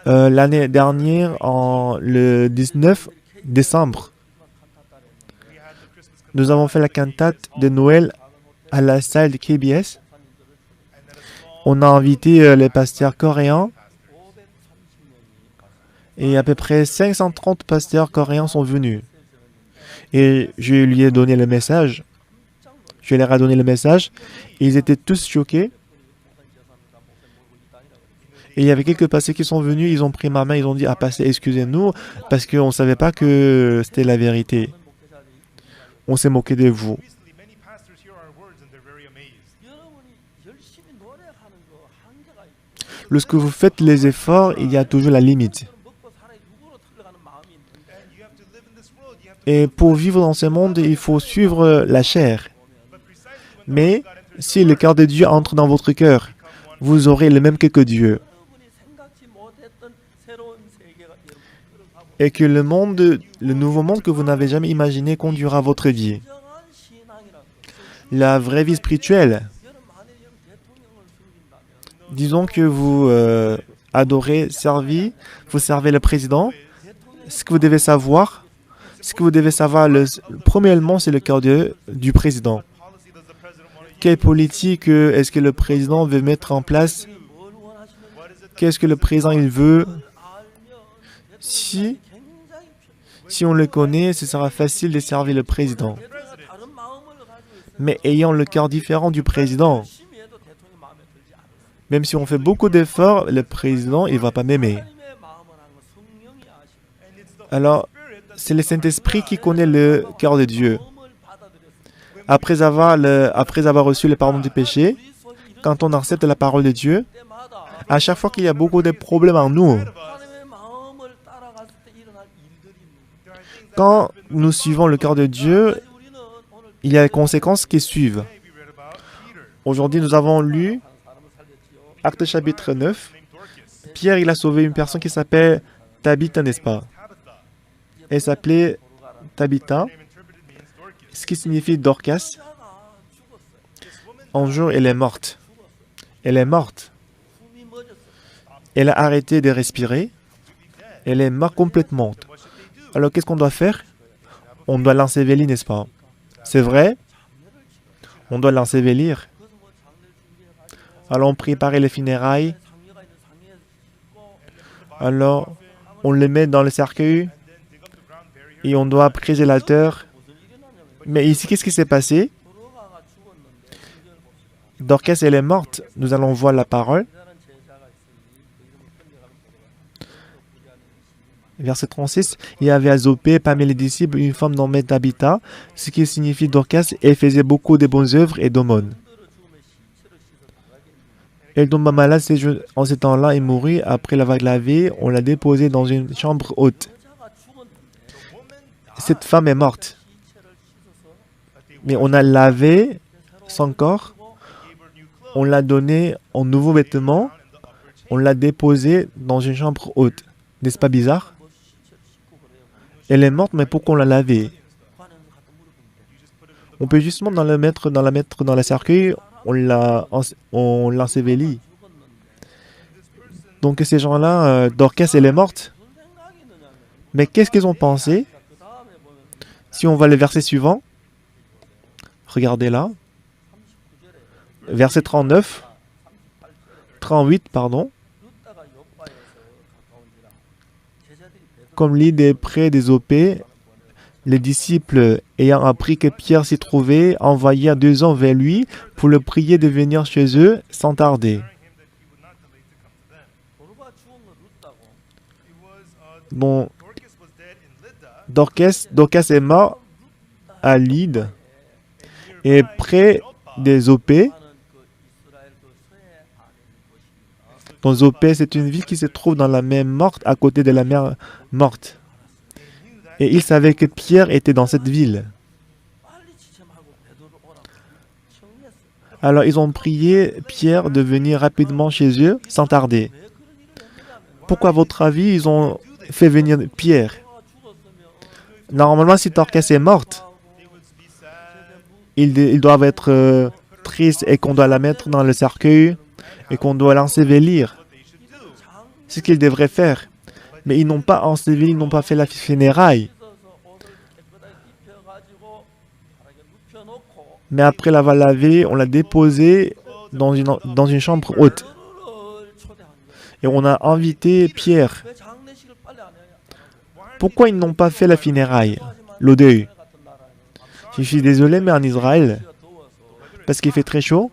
L'année dernière, le 19 décembre, nous avons fait la cantate de Noël à la salle de KBS. On a invité les pasteurs coréens et à peu près 530 pasteurs coréens sont venus. Et je lui ai donné le message. Je leur ai donné le message. Et ils étaient tous choqués. Et il y avait quelques pasteurs qui sont venus. Ils ont pris ma main. Ils ont dit, ah, pasteur, excusez-nous, parce qu'on ne savait pas que c'était la vérité. On s'est moqué de vous. Lorsque vous faites les efforts, il y a toujours la limite. Et pour vivre dans ce monde, il faut suivre la chair. Mais si le cœur de Dieu entre dans votre cœur, vous aurez le même que Dieu. Et que le nouveau monde que vous n'avez jamais imaginé conduira votre vie. La vraie vie spirituelle. Disons que vous adorez, vous servez le président. Ce que vous devez savoir, premièrement, c'est le cœur du président. Quelle politique est-ce que le président veut mettre en place? Qu'est-ce que le président il veut? Si on le connaît, ce sera facile de servir le président. Mais ayant le cœur différent du président, même si on fait beaucoup d'efforts, le président, il ne va pas m'aimer. Alors, c'est le Saint-Esprit qui connaît le cœur de Dieu. Après avoir reçu le pardon du péché, quand on accepte la parole de Dieu, à chaque fois qu'il y a beaucoup de problèmes en nous, Quand nous suivons le cœur de Dieu, il y a les conséquences qui suivent. Aujourd'hui, nous avons lu Actes chapitre 9. Pierre, il a sauvé une personne qui s'appelle Tabitha, n'est-ce pas? Elle s'appelait Tabitha, ce qui signifie Dorcas. Un jour, elle est morte. Elle est morte. Elle a arrêté de respirer. Elle est morte complètement. Alors, qu'est-ce qu'on doit faire? On doit l'ensevelir, n'est-ce pas? C'est vrai? On doit l'ensevelir. Alors, on préparait les funérailles. Alors, on le met dans le cercueil. Et on doit briser l'altar. Mais ici, qu'est-ce qui s'est passé? Dorcas, elle est morte. Nous allons voir la parole. Verset 36. Il y avait à Jopé, parmi les disciples, une femme nommée Tabitha, ce qui signifie Dorcas, et faisait beaucoup de bonnes œuvres et d'aumônes. Elle tomba malade en ce temps-là et mourut. Après l'avoir lavée, on l'a déposée dans une chambre haute. Cette femme est morte. Mais on a lavé son corps, on l'a donné en nouveaux vêtements, on l'a déposée dans une chambre haute. N'est-ce pas bizarre? Elle est morte, mais pourquoi on l'a lavée? On peut justement la mettre dans la cercueil, on l'ensevelit. Donc ces gens-là, Dorcas, elle est morte. Mais qu'est-ce qu'ils ont pensé? Si on va le verset suivant, regardez là, verset 38, pardon. Comme l'idée près des Jopé, les disciples, ayant appris que Pierre s'y trouvait, envoyèrent 2 hommes vers lui pour le prier de venir chez eux sans tarder. Bon, Dorcas est mort à Lydde et près des Jopé. Donc Jopé, c'est une ville qui se trouve dans la mer Morte, à côté de la mer Morte. Et ils savaient que Pierre était dans cette ville. Alors ils ont prié Pierre de venir rapidement chez eux sans tarder. Pourquoi, à votre avis, ils ont fait venir Pierre? Normalement, si Dorcas est morte, ils doivent être tristes et qu'on doit la mettre dans le cercueil et qu'on doit l'ensevelir. C'est ce qu'ils devraient faire. Mais ils n'ont pas enseveli, ils n'ont pas fait la funéraille. Mais après l'avoir lavé, on l'a déposé dans une chambre haute. Et on a invité Pierre. Pourquoi ils n'ont pas fait la funéraille, le deuil? Je suis désolé, mais en Israël, parce qu'il fait très chaud,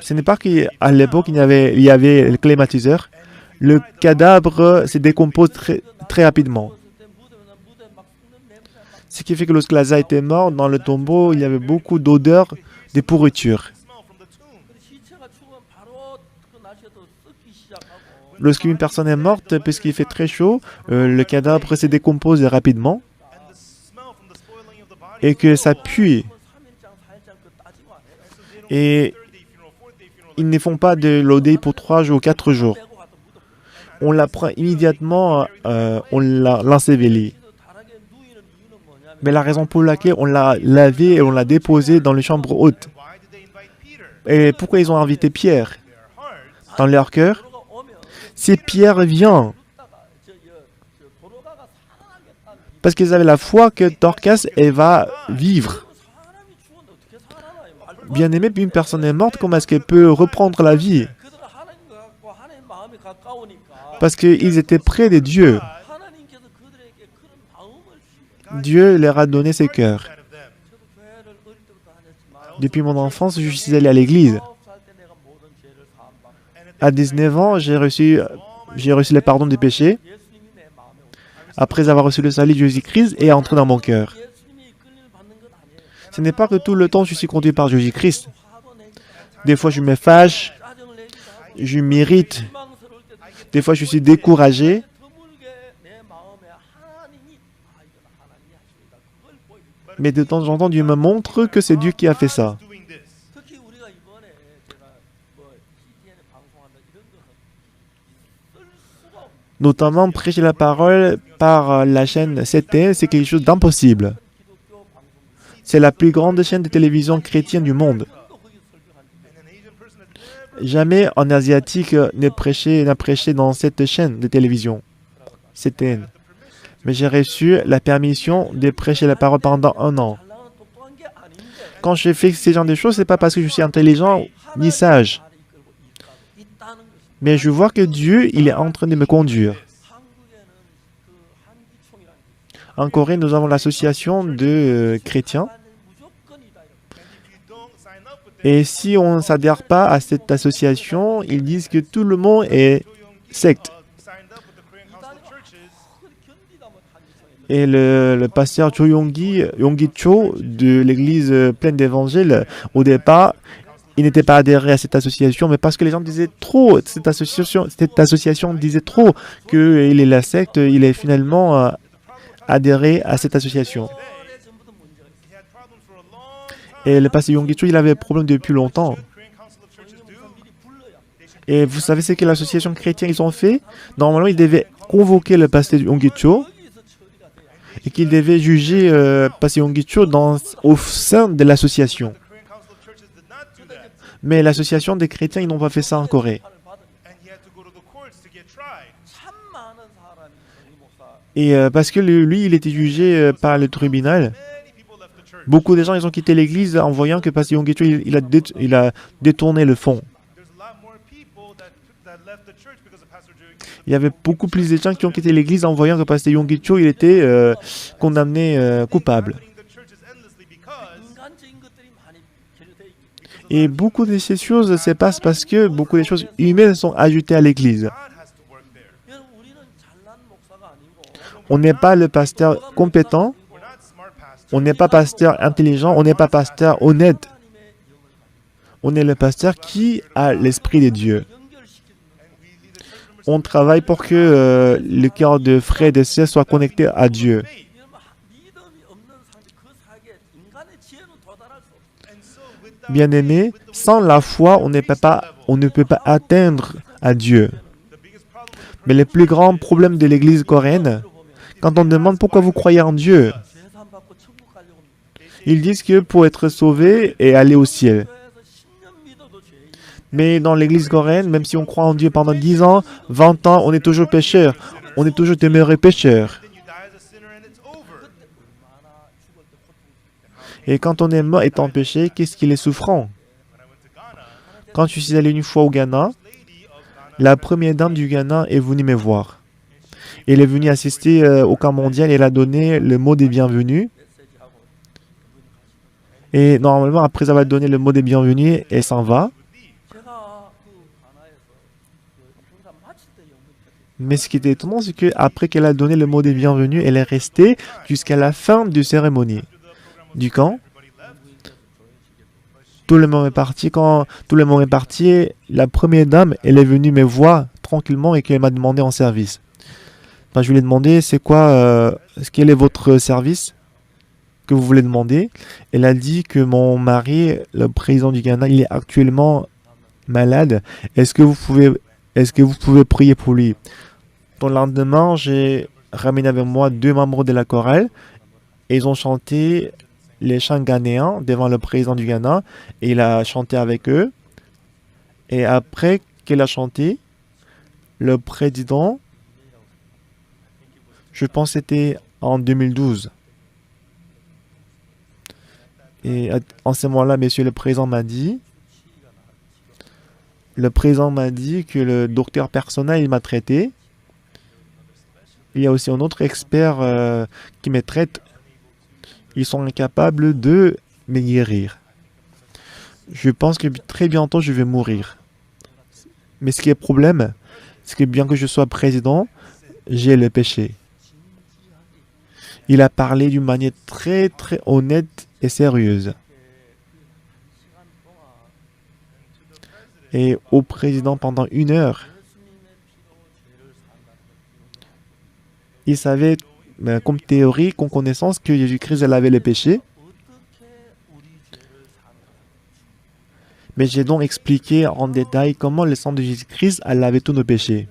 ce n'est pas qu'à l'époque il y avait le climatiseur. Le cadavre se décompose très rapidement. Ce qui fait que lorsque Lazare était mort, dans le tombeau, il y avait beaucoup d'odeurs de pourriture. Lorsqu'une personne est morte, puisqu'il fait très chaud, le cadavre se décompose rapidement et que ça pue. Et ils ne font pas de l'odeuil pour 3 jours ou 4 jours. On la prend immédiatement, on l'ensevelit. Mais la raison pour laquelle on l'a lavé et on l'a déposé dans les chambres hautes. Et pourquoi ils ont invité Pierre dans leur cœur? Si Pierre vient, parce qu'ils avaient la foi que Dorcas, elle va vivre. Bien aimé, puis une personne est morte, comment est-ce qu'elle peut reprendre la vie? Parce qu'ils étaient près de Dieu. Dieu leur a donné ses cœurs. Depuis mon enfance, je suis allé à l'église. À 19 ans, j'ai reçu le pardon des péchés. Après avoir reçu le salut de Jésus-Christ et entré dans mon cœur. Ce n'est pas que tout le temps je suis conduit par Jésus-Christ. Des fois, je me fâche, je m'irrite. Des fois, je suis découragé. Mais de temps en temps, Dieu me montre que c'est Dieu qui a fait ça. Notamment, prêcher la parole par la chaîne CTN, c'est quelque chose d'impossible. C'est la plus grande chaîne de télévision chrétienne du monde. Jamais un Asiatique n'a prêché dans cette chaîne de télévision, CTN. Mais j'ai reçu la permission de prêcher la parole pendant 1 an. Quand je fais ces genres de choses, ce n'est pas parce que je suis intelligent ni sage. Mais je vois que Dieu, il est en train de me conduire. En Corée, nous avons l'association de chrétiens. Et si on ne s'adhère pas à cette association, ils disent que tout le monde est secte. Et le pasteur Cho Yonggi Cho de l'église pleine d'évangiles, au départ, il n'était pas adhéré à cette association, mais parce que les gens disaient trop, cette association disait trop qu'il est la secte, il est finalement adhéré à cette association. Et le pasteur Yonggi Cho, il avait un problème depuis longtemps. Et vous savez ce que l'association chrétienne ils ont fait? Normalement, ils devaient convoquer le pasteur Yonggi Cho et qu'ils devaient juger pasteur Yonggi Cho au sein de l'association. Mais l'association des chrétiens, ils n'ont pas fait ça en Corée. Et parce que lui, il était jugé par le tribunal. Beaucoup de gens, ils ont quitté l'église en voyant que pasteur Yonggi Cho, il a détourné le fonds. Il y avait beaucoup plus de gens qui ont quitté l'église en voyant que pasteur Yonggi Cho, il était condamné coupable. Et beaucoup de ces choses se passent parce que beaucoup de choses humaines sont ajoutées à l'église. On n'est pas le pasteur compétent, on n'est pas pasteur intelligent, on n'est pas pasteur honnête. On est le pasteur qui a l'esprit de Dieu. On travaille pour que le cœur de frères et de sœurs soit connecté à Dieu. Bien-aimés, sans la foi, on ne peut pas atteindre à Dieu. Mais le plus grand problème de l'église coréenne, quand on demande pourquoi vous croyez en Dieu, ils disent que pour être sauvé et aller au ciel. Mais dans l'église coréenne, même si on croit en Dieu pendant 10 ans, 20 ans, on est toujours pécheur. On est toujours demeuré pécheur. Et quand on est mort étant péché, qu'est-ce qu'il est souffrant? Quand je suis allé une fois au Ghana, la première dame du Ghana est venue me voir. Elle est venue assister au camp mondial et elle a donné le mot des bienvenus. Et normalement, après avoir donné le mot des bienvenus, elle s'en va. Mais ce qui était étonnant, c'est qu'après qu'elle a donné le mot des bienvenus, elle est restée jusqu'à la fin de la cérémonie du camp. Tout le monde est parti. Quand tout le monde est parti, la première dame, elle est venue me voir tranquillement et qu'elle m'a demandé en service. Enfin, je lui ai demandé, c'est quoi, quel est votre service que vous voulez demander? Elle a dit que mon mari, le président du Ghana, il est actuellement malade. Est-ce que vous pouvez prier pour lui? Dans le lendemain, j'ai ramené avec moi 2 membres de la chorale et ils ont chanté les chants ghanéens devant le président du Ghana et il a chanté avec eux. Et après qu'elle a chanté, le président, je pense que c'était en 2012. Et en ce moment-là, monsieur le président m'a dit, que le docteur personnel, il m'a traité. Il y a aussi un autre expert qui me traite. Ils sont incapables de me guérir. Je pense que très bientôt, je vais mourir. Mais ce qui est problème, c'est que bien que je sois président, j'ai le péché. Il a parlé d'une manière très, très honnête et sérieuse. Et au président, pendant 1 heure, Il savait, comme théorie, comme connaissance, que Jésus-Christ lavait les péchés. Mais j'ai donc expliqué en détail comment le sang de Jésus-Christ a lavé tous nos péchés.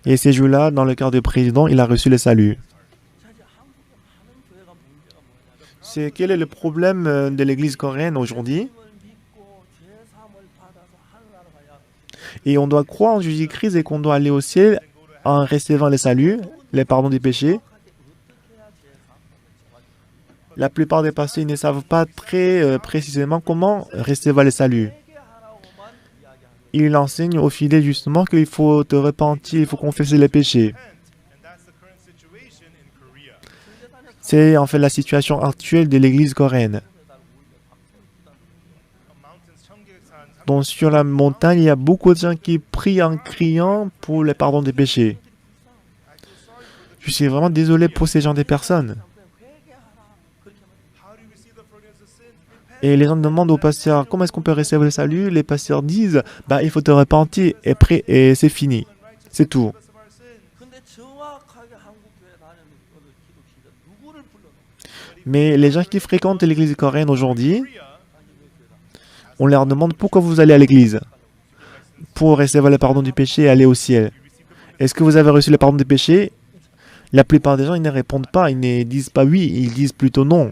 Et ces jours-là, dans le cœur du président, il a reçu le salut. Quel est le problème de l'église coréenne aujourd'hui? Et on doit croire en Jésus-Christ et qu'on doit aller au ciel en recevant le salut, les pardons des péchés. La plupart des pasteurs ne savent pas très précisément comment recevoir le salut. Ils enseignent aux fidèles justement qu'il faut te repentir, il faut confesser les péchés. C'est en fait la situation actuelle de l'église coréenne. Donc sur la montagne, il y a beaucoup de gens qui prient en criant pour le pardon des péchés. Je suis vraiment désolé pour ces gens des personnes. Et les gens demandent au pasteur, comment est-ce qu'on peut recevoir le salut? Les pasteurs disent, il faut te repentir et c'est fini. C'est tout. Mais les gens qui fréquentent l'église coréenne aujourd'hui, on leur demande pourquoi vous allez à l'église. Pour recevoir le pardon du péché et aller au ciel. Est-ce que vous avez reçu le pardon du péché? La plupart des gens, ils ne répondent pas, ils ne disent pas oui, ils disent plutôt non.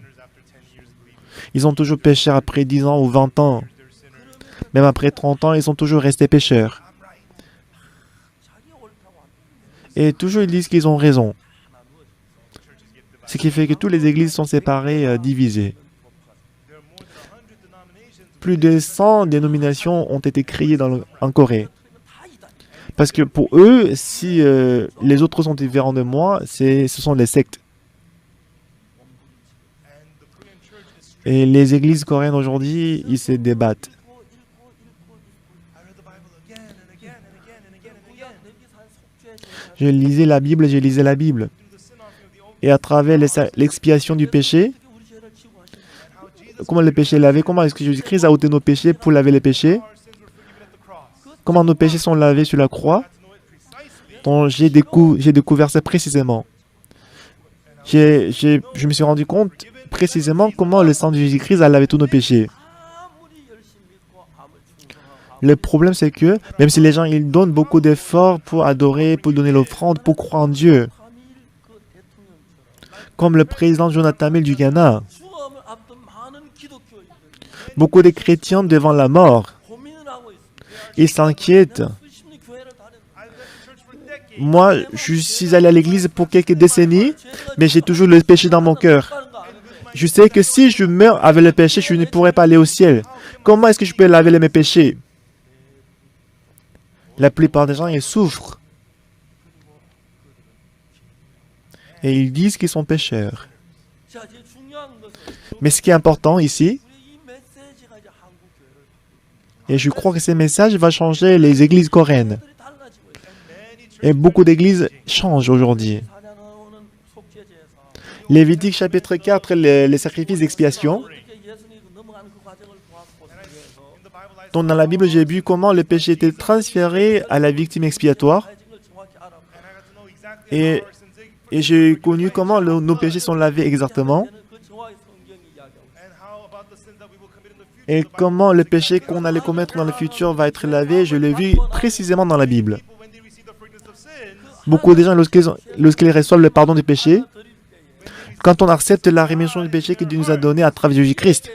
Ils ont toujours péché après 10 ans ou 20 ans. Même après 30 ans, ils sont toujours restés pécheurs. Et toujours ils disent qu'ils ont raison. Ce qui fait que toutes les églises sont séparées, divisées. Plus de 100 dénominations ont été créées en Corée. Parce que pour eux, si les autres sont différents de moi, ce sont les sectes. Et les églises coréennes aujourd'hui, ils se débattent. Je lisais la Bible, je lisais la Bible. Et à travers l'expiation du péché, comment le péché est lavé, comment est-ce que Jésus-Christ a ôté nos péchés pour laver les péchés, comment nos péchés sont lavés sur la croix, donc j'ai découvert ça précisément. Je me suis rendu compte précisément comment le sang de Jésus-Christ a lavé tous nos péchés. Le problème, c'est que même si les gens ils donnent beaucoup d'efforts pour adorer, pour donner l'offrande, pour croire en Dieu, comme le président Jonathan Mill du Ghana, beaucoup de chrétiens devant la mort, ils s'inquiètent. Moi, je suis allé à l'église pour quelques décennies, mais j'ai toujours le péché dans mon cœur. Je sais que si je meurs avec le péché, je ne pourrai pas aller au ciel. Comment est-ce que je peux laver mes péchés? La plupart des gens, ils souffrent. Et ils disent qu'ils sont pécheurs. Mais ce qui est important ici, et je crois que ce message va changer les églises coréennes. Et beaucoup d'églises changent aujourd'hui. Lévitique chapitre 4, les sacrifices d'expiation. Donc dans la Bible, j'ai vu comment le péché était transféré à la victime expiatoire. Et j'ai connu comment nos péchés sont lavés exactement. Et comment le péché qu'on allait commettre dans le futur va être lavé, je l'ai vu précisément dans la Bible. Beaucoup de gens, lorsqu'ils reçoivent le pardon du péché, quand on accepte la rémission du péché que Dieu nous a donné à travers Jésus-Christ,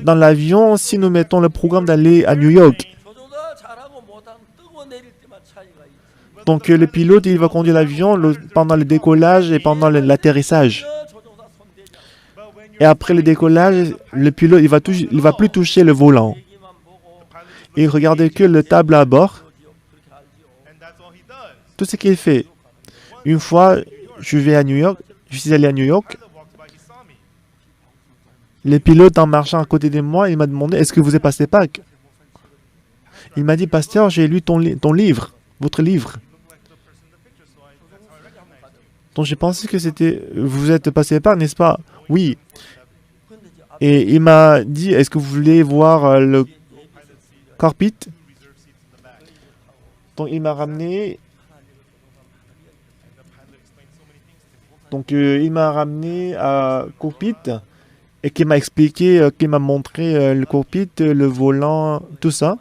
dans l'avion, si nous mettons le programme d'aller à New York, donc le pilote, il va conduire l'avion pendant le décollage et pendant l'atterrissage. Et après le décollage, le pilote, il va plus toucher le volant. Il regarde que le tableau à bord. Tout ce qu'il fait. Une fois, je suis allé à New York. Le pilote, en marchant à côté de moi, il m'a demandé, est-ce que vous êtes passé Pâques? Il m'a dit, pasteur, j'ai lu ton livre, votre livre. Donc j'ai pensé que c'était, vous êtes passé Pâques, n'est-ce pas? Oui. Et il m'a dit, est-ce que vous voulez voir le cockpit? Donc il m'a ramené, à cockpit et qui m'a expliqué, qui m'a montré le cockpit, le volant, tout ça.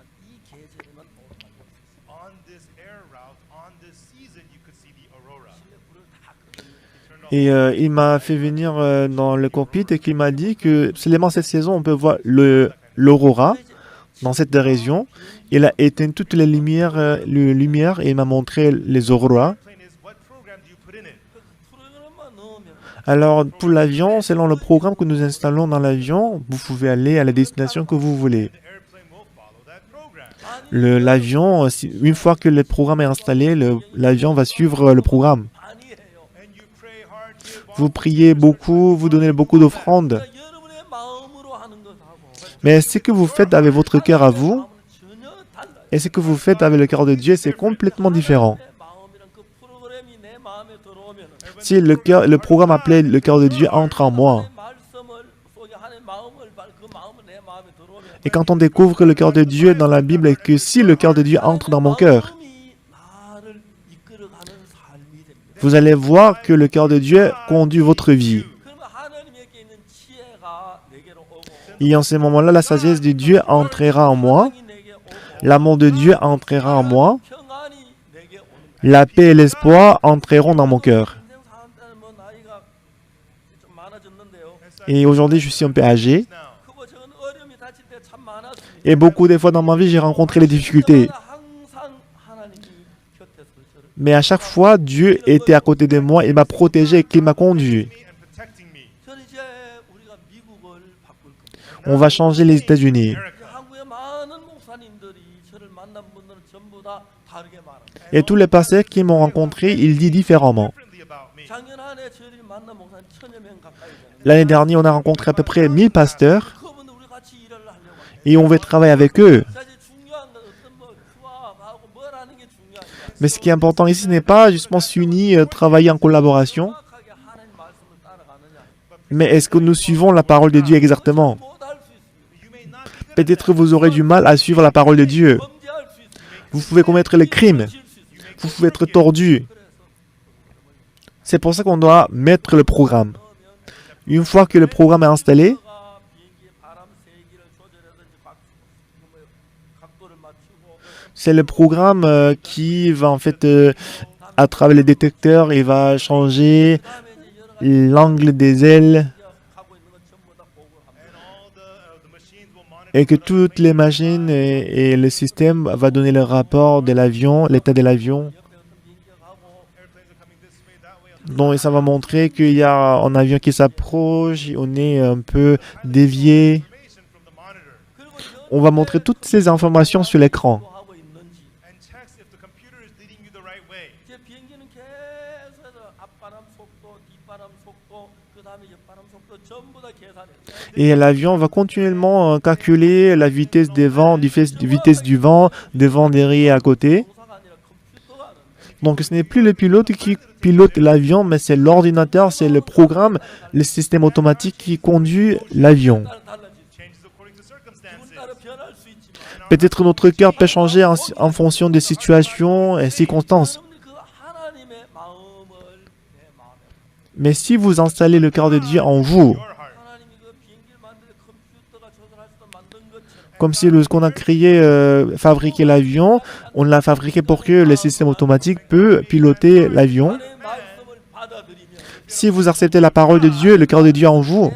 Et il m'a fait venir dans le cockpit et qui m'a dit que seulement cette saison, on peut voir l'aurora dans cette région. Il a éteint toutes les lumières, et il m'a montré les auroras. Alors, pour l'avion, selon le programme que nous installons dans l'avion, vous pouvez aller à la destination que vous voulez. L'avion, une fois que le programme est installé, l'avion va suivre le programme. Vous priez beaucoup, vous donnez beaucoup d'offrandes. Mais ce que vous faites avec votre cœur à vous, et ce que vous faites avec le cœur de Dieu, c'est complètement différent. Si le programme appelé le cœur de Dieu entre en moi, et quand on découvre le cœur de Dieu dans la Bible, et que si le cœur de Dieu entre dans mon cœur, vous allez voir que le cœur de Dieu conduit votre vie. Et en ce moment-là, la sagesse de Dieu entrera en moi, l'amour de Dieu entrera en moi, la paix et l'espoir entreront dans mon cœur. Et aujourd'hui, je suis un peu âgé. Et beaucoup de fois dans ma vie, j'ai rencontré les difficultés. Mais à chaque fois, Dieu était à côté de moi et m'a protégé et qui m'a conduit. On va changer les États-Unis. Et tous les pasteurs qui m'ont rencontré, ils disent différemment. L'année dernière, on a rencontré à peu près 1000 pasteurs et on veut travailler avec eux. Mais ce qui est important ici, ce n'est pas justement s'unir, travailler en collaboration, mais est-ce que nous suivons la parole de Dieu exactement? Peut-être vous aurez du mal à suivre la parole de Dieu. Vous pouvez commettre les crimes. Vous pouvez être tordu. C'est pour ça qu'on doit mettre le programme. Une fois que le programme est installé, c'est le programme qui va en fait, à travers les détecteurs, il va changer l'angle des ailes et que toutes les machines et le système va donner le rapport de l'avion, l'état de l'avion. Donc ça va montrer qu'il y a un avion qui s'approche, on est un peu dévié. On va montrer toutes ces informations sur l'écran. Et l'avion va continuellement calculer la vitesse des vents, vitesse du vent, devant, derrière, à côté. Donc ce n'est plus le pilote qui pilote l'avion, mais c'est l'ordinateur, c'est le programme, le système automatique qui conduit l'avion. Peut-être notre cœur peut changer en fonction des situations et circonstances. Mais si vous installez le cœur de Dieu en vous, comme si lorsqu'on a créé, fabriqué l'avion, on l'a fabriqué pour que le système automatique peut piloter l'avion. Si vous acceptez la parole de Dieu, le cœur de Dieu en vous,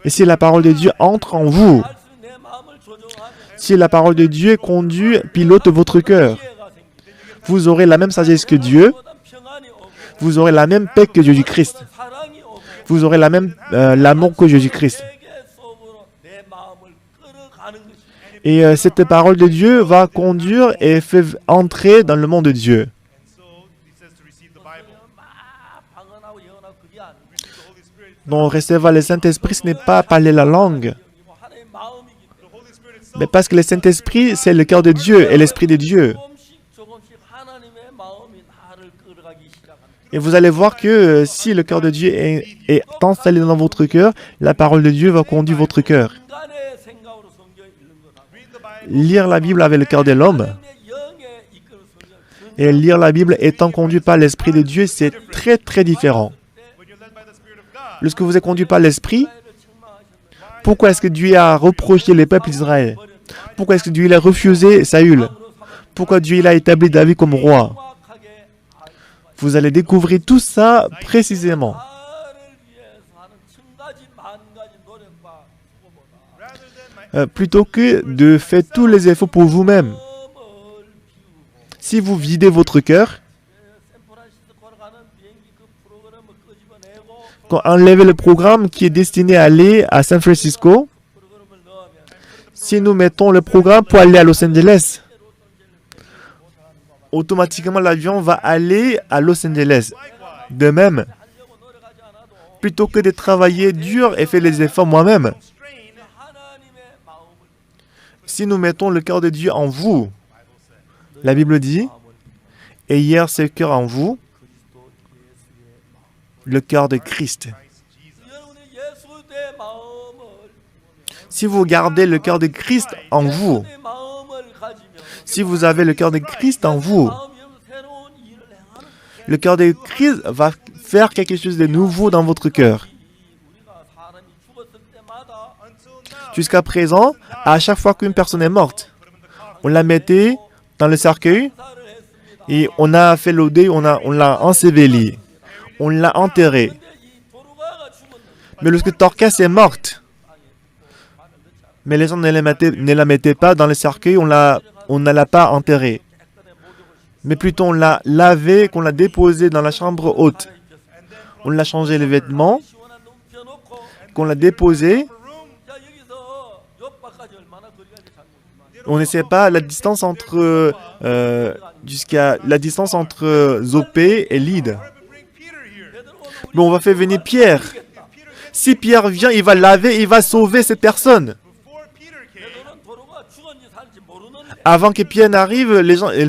et si la parole de Dieu entre en vous, si la parole de Dieu conduit, pilote votre cœur, vous aurez la même sagesse que Dieu, vous aurez la même paix que Jésus-Christ, vous aurez la même l'amour que Jésus-Christ. Et cette parole de Dieu va conduire et faire entrer dans le monde de Dieu. Donc recevoir le Saint-Esprit, ce n'est pas parler la langue. Mais parce que le Saint-Esprit, c'est le cœur de Dieu et l'Esprit de Dieu. Et vous allez voir que si le cœur de Dieu est installé dans votre cœur, la parole de Dieu va conduire votre cœur. Lire la Bible avec le cœur de l'homme, Et lire la Bible étant conduit par l'Esprit de Dieu, c'est très très différent. Lorsque vous êtes conduit par l'Esprit, pourquoi est-ce que Dieu a reproché les peuples d'Israël? Pourquoi est-ce que Dieu a refusé Saül? Pourquoi Dieu a établi David comme roi? Vous allez découvrir tout ça précisément. Plutôt que de faire tous les efforts pour vous-même. Si vous videz votre cœur, quand enlevez le programme qui est destiné à aller à San Francisco, si nous mettons le programme pour aller à Los Angeles, automatiquement l'avion va aller à Los Angeles. De même, plutôt que de travailler dur et faire les efforts moi-même, si nous mettons le cœur de Dieu en vous, la Bible dit, ayez ce cœur en vous, le cœur de Christ. Si vous gardez le cœur de Christ en vous, si vous avez le cœur de Christ en vous, le cœur de Christ va faire quelque chose de nouveau dans votre cœur. Jusqu'à présent, à chaque fois qu'une personne est morte, on la mettait dans le cercueil et on a fait l'odé, on l'a enseveli, on l'a enterré. Mais lorsque Dorcas est morte, mais les gens ne la mettaient pas dans le cercueil, on ne l'a pas enterrée. Mais plutôt on l'a lavée, qu'on l'a déposée dans la chambre haute. On l'a changé les vêtements, qu'on l'a déposée. On ne sait pas la distance entre Zopé et Lyd. Mais on va faire venir Pierre. Si Pierre vient, il va laver, il va sauver cette personne. Avant que Pierre n'arrive,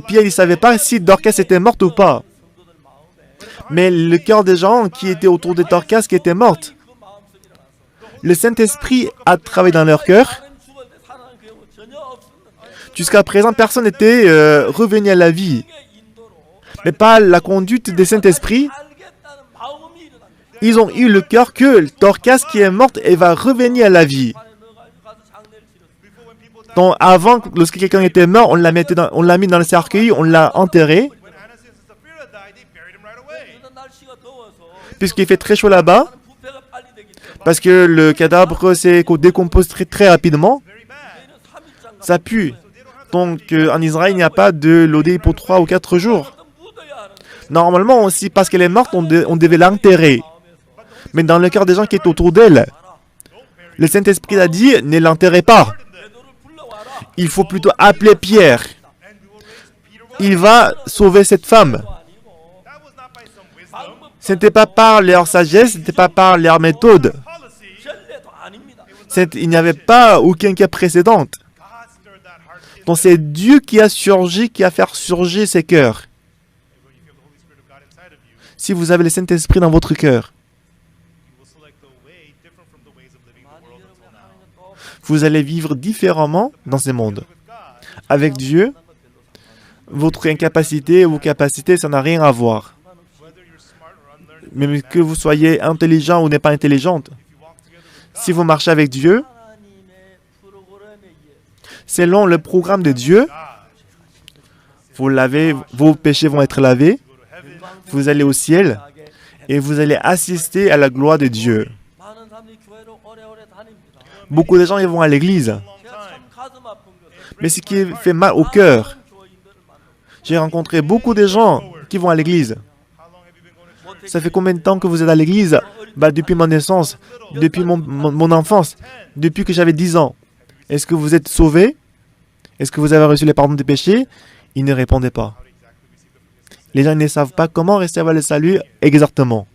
Pierre ne savait pas si Dorcas était morte ou pas. Mais le cœur des gens qui étaient autour de Dorcas qui était morte, le Saint-Esprit a travaillé dans leur cœur. Jusqu'à présent, personne n'était revenu à la vie. Mais par la conduite du Saint-Esprit, ils ont eu le cœur que Dorcas qui est morte, elle va revenir à la vie. Donc avant, lorsque quelqu'un était mort, on l'a mis dans le cercueil, on l'a enterré. Puisqu'il fait très chaud là-bas, parce que le cadavre s'est décompose très rapidement, ça pue. Donc en Israël, il n'y a pas de l'odé pour 3 ou 4 jours. Normalement aussi, parce qu'elle est morte, on devait l'enterrer. Mais dans le cœur des gens qui étaient autour d'elle, le Saint-Esprit a dit, ne l'enterrez pas. Il faut plutôt appeler Pierre. Il va sauver cette femme. Ce n'était pas par leur sagesse, ce n'était pas par leur méthode. Il n'y avait pas aucun cas précédent. Donc c'est Dieu qui a fait surgir ces cœurs. Si vous avez le Saint-Esprit dans votre cœur, vous allez vivre différemment dans ce monde. Avec Dieu, votre incapacité ou vos capacités, ça n'a rien à voir. Même que vous soyez intelligent ou n'est pas intelligente, si vous marchez avec Dieu, selon le programme de Dieu, vos péchés vont être lavés, vous allez au ciel et vous allez assister à la gloire de Dieu. Beaucoup de gens ils vont à l'église. Mais ce qui fait mal au cœur, j'ai rencontré beaucoup de gens qui vont à l'église. Ça fait combien de temps que vous êtes à l'église? Depuis mon naissance, depuis mon enfance, depuis que j'avais 10 ans. Est-ce que vous êtes sauvés? Est-ce que vous avez reçu les pardons des péchés? Ils ne répondaient pas. Les gens ne savent pas comment recevoir le salut exactement.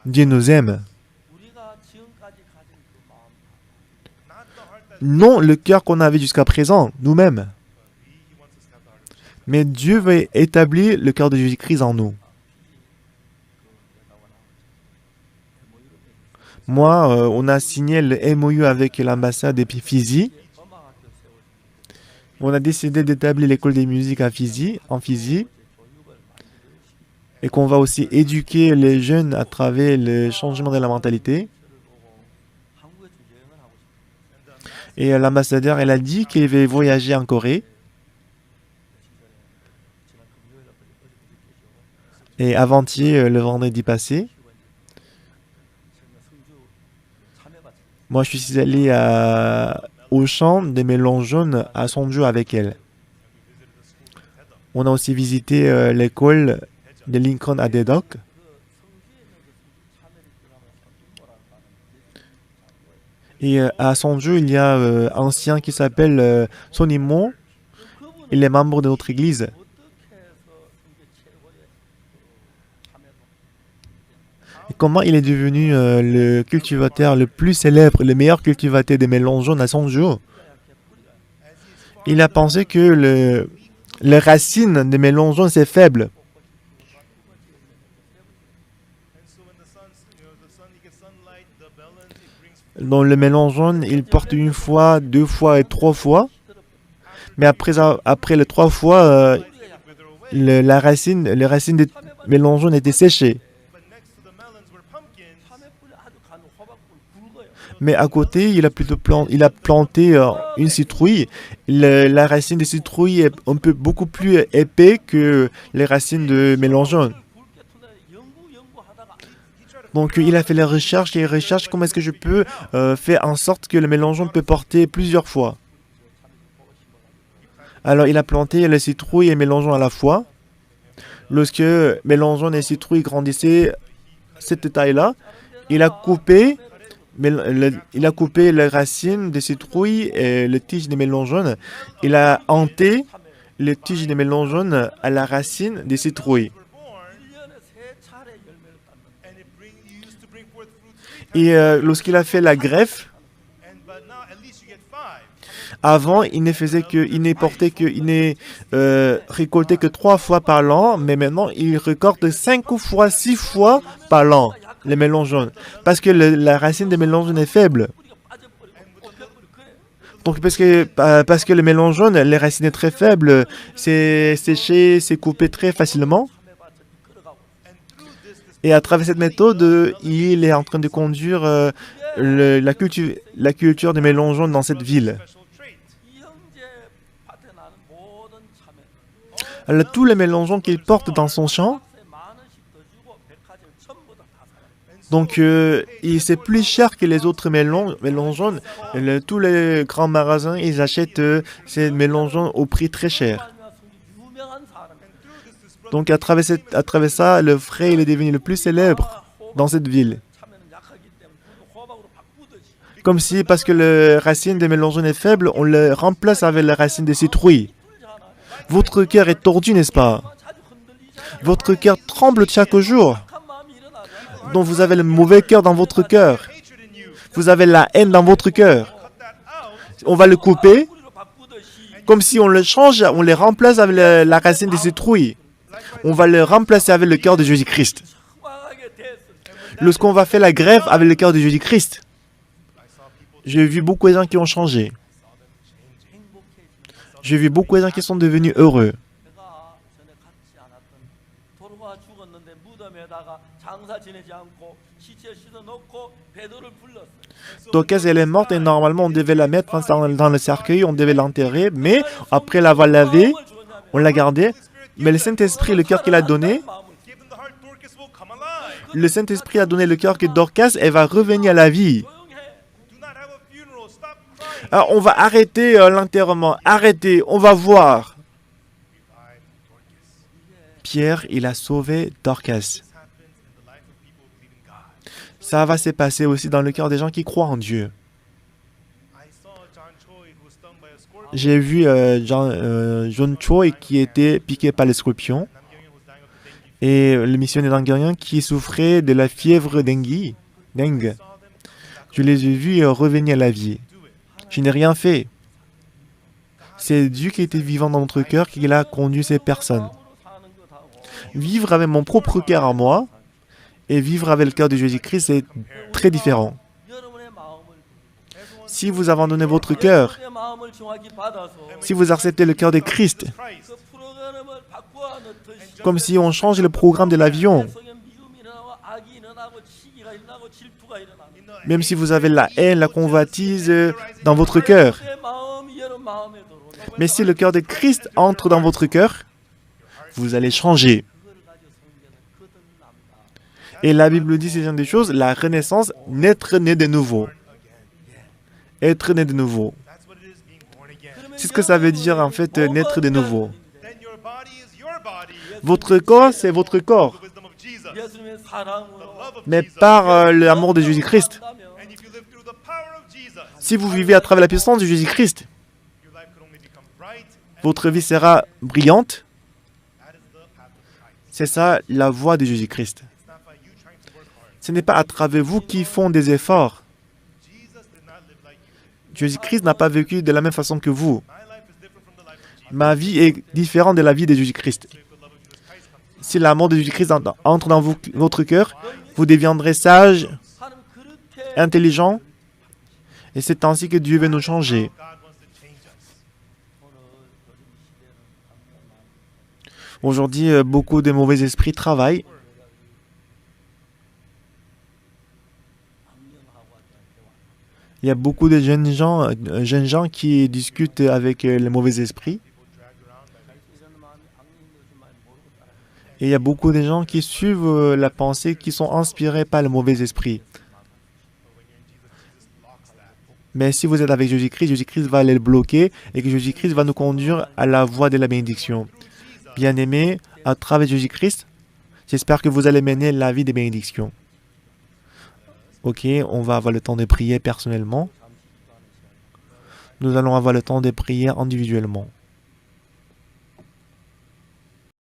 Dieu nous aime. Non le cœur qu'on avait jusqu'à présent, nous-mêmes. Mais Dieu veut établir le cœur de Jésus-Christ en nous. Moi, on a signé le MOU avec l'ambassade d'Épiphysie. On a décidé d'établir l'école des musiques en Fizi, et qu'on va aussi éduquer les jeunes à travers le changement de la mentalité. Et l'ambassadeur, elle a dit qu'il va voyager en Corée. Et avant-hier, le vendredi passé, moi je suis allé au champ des mélanges jaunes à Sonju avec elle. On a aussi visité l'école de Lincoln à Dedok. Et à Sonju, il y a un ancien qui s'appelle Sonimo. Il est membre de notre église. Et comment il est devenu le cultivateur le plus célèbre, le meilleur cultivateur des mélanges jaunes à Sonju? Il a pensé que les racines des mélanges jaunes, c'est faible. Dans le mélange jaune, il porte une fois, deux fois et trois fois. Mais après les trois fois, les racines des mélanges jaunes étaient séchées. Mais à côté, il a planté une citrouille. La racine de citrouille est un peu beaucoup plus épais que les racines de mélange jaune. Donc il a fait les recherches et recherches comment est-ce que je peux faire en sorte que le mélange jaune peut porter plusieurs fois. Alors il a planté les citrouilles et mélange jaune à la fois. Lorsque mélange jaune et citrouille grandissaient cette taille-là, il a coupé les racines des citrouilles et les tiges des mélanges jaunes. Il a hanté les tiges des mélanges jaunes à la racine des citrouilles. Et lorsqu'il a fait la greffe, avant, il ne récoltait que 3 fois par an, mais maintenant, il récolte 5 fois, 6 fois par an les mélanges jaunes. Parce que la racine des mélanges jaunes est faible. Donc, parce que le mélange jaune, les racines sont très faibles, c'est séché, c'est coupé très facilement. Et à travers cette méthode, il est en train de conduire la culture des mélanges jaunes dans cette ville. Alors, tous les mélanges jaunes qu'il porte dans son champ, donc c'est plus cher que les autres mélanges jaunes. Tous les grands magasins, ils achètent ces mélanges jaunes au prix très cher. Donc à travers ça, le frère il est devenu le plus célèbre dans cette ville. Comme si, parce que la racine des mélanges jaunes est faible, on le remplace avec la racine des citrouilles. Votre cœur est tordu, n'est-ce pas? Votre cœur tremble chaque jour. Donc vous avez le mauvais cœur dans votre cœur. Vous avez la haine dans votre cœur. On va le couper, comme si on le change, on le remplace avec la racine des citrouilles. On va le remplacer avec le cœur de Jésus-Christ. Lorsqu'on va faire la greffe avec le cœur de Jésus-Christ, j'ai vu beaucoup de gens qui ont changé. J'ai vu beaucoup de gens qui sont devenus heureux. Dorcas, elle est morte et normalement on devait la mettre dans le cercueil, on devait l'enterrer, mais après l'avoir lavée, on l'a gardée. Mais le Saint-Esprit, le cœur qu'il a donné, le Saint-Esprit a donné le cœur que Dorcas, elle va revenir à la vie. Alors, on va arrêter l'enterrement. Arrêtez, on va voir. Pierre, il a sauvé Dorcas. Ça va se passer aussi dans le cœur des gens qui croient en Dieu. J'ai vu John Choi qui était piqué par les scorpions et le missionnaire Dangarian qui souffrait de la fièvre dengue. Je les ai vus revenir à la vie. Je n'ai rien fait. C'est Dieu qui était vivant dans notre cœur qui a conduit ces personnes. Vivre avec mon propre cœur à moi et vivre avec le cœur de Jésus-Christ, c'est très différent. Si vous abandonnez votre cœur, si vous acceptez le cœur de Christ, comme si on change le programme de l'avion, même si vous avez la haine, la convoitise dans votre cœur, mais si le cœur de Christ entre dans votre cœur, vous allez changer. Et la Bible dit, c'est une des choses, la renaissance, naître né de nouveau. Être né de nouveau. C'est ce que ça veut dire en fait, naître de nouveau. Votre corps, c'est votre corps. Mais par l'amour de Jésus-Christ. Si vous vivez à travers la puissance de Jésus-Christ, votre vie sera brillante. C'est ça la voie de Jésus-Christ. Ce n'est pas à travers vous qui font des efforts. Jésus-Christ n'a pas vécu de la même façon que vous. Ma vie est différente de la vie de Jésus-Christ. Si l'amour de Jésus-Christ entre dans votre cœur, vous deviendrez sage, intelligent, et c'est ainsi que Dieu veut nous changer. Aujourd'hui, beaucoup de mauvais esprits travaillent. Il y a beaucoup de jeunes gens qui discutent avec les mauvais esprits. Et il y a beaucoup de gens qui suivent la pensée, qui sont inspirés par le mauvais esprit. Mais si vous êtes avec Jésus-Christ, Jésus-Christ va les bloquer et que Jésus-Christ va nous conduire à la voie de la bénédiction. Bien-aimés, à travers Jésus-Christ, j'espère que vous allez mener la vie des bénédictions. Ok, on va avoir le temps de prier personnellement. Nous allons avoir le temps de prier individuellement.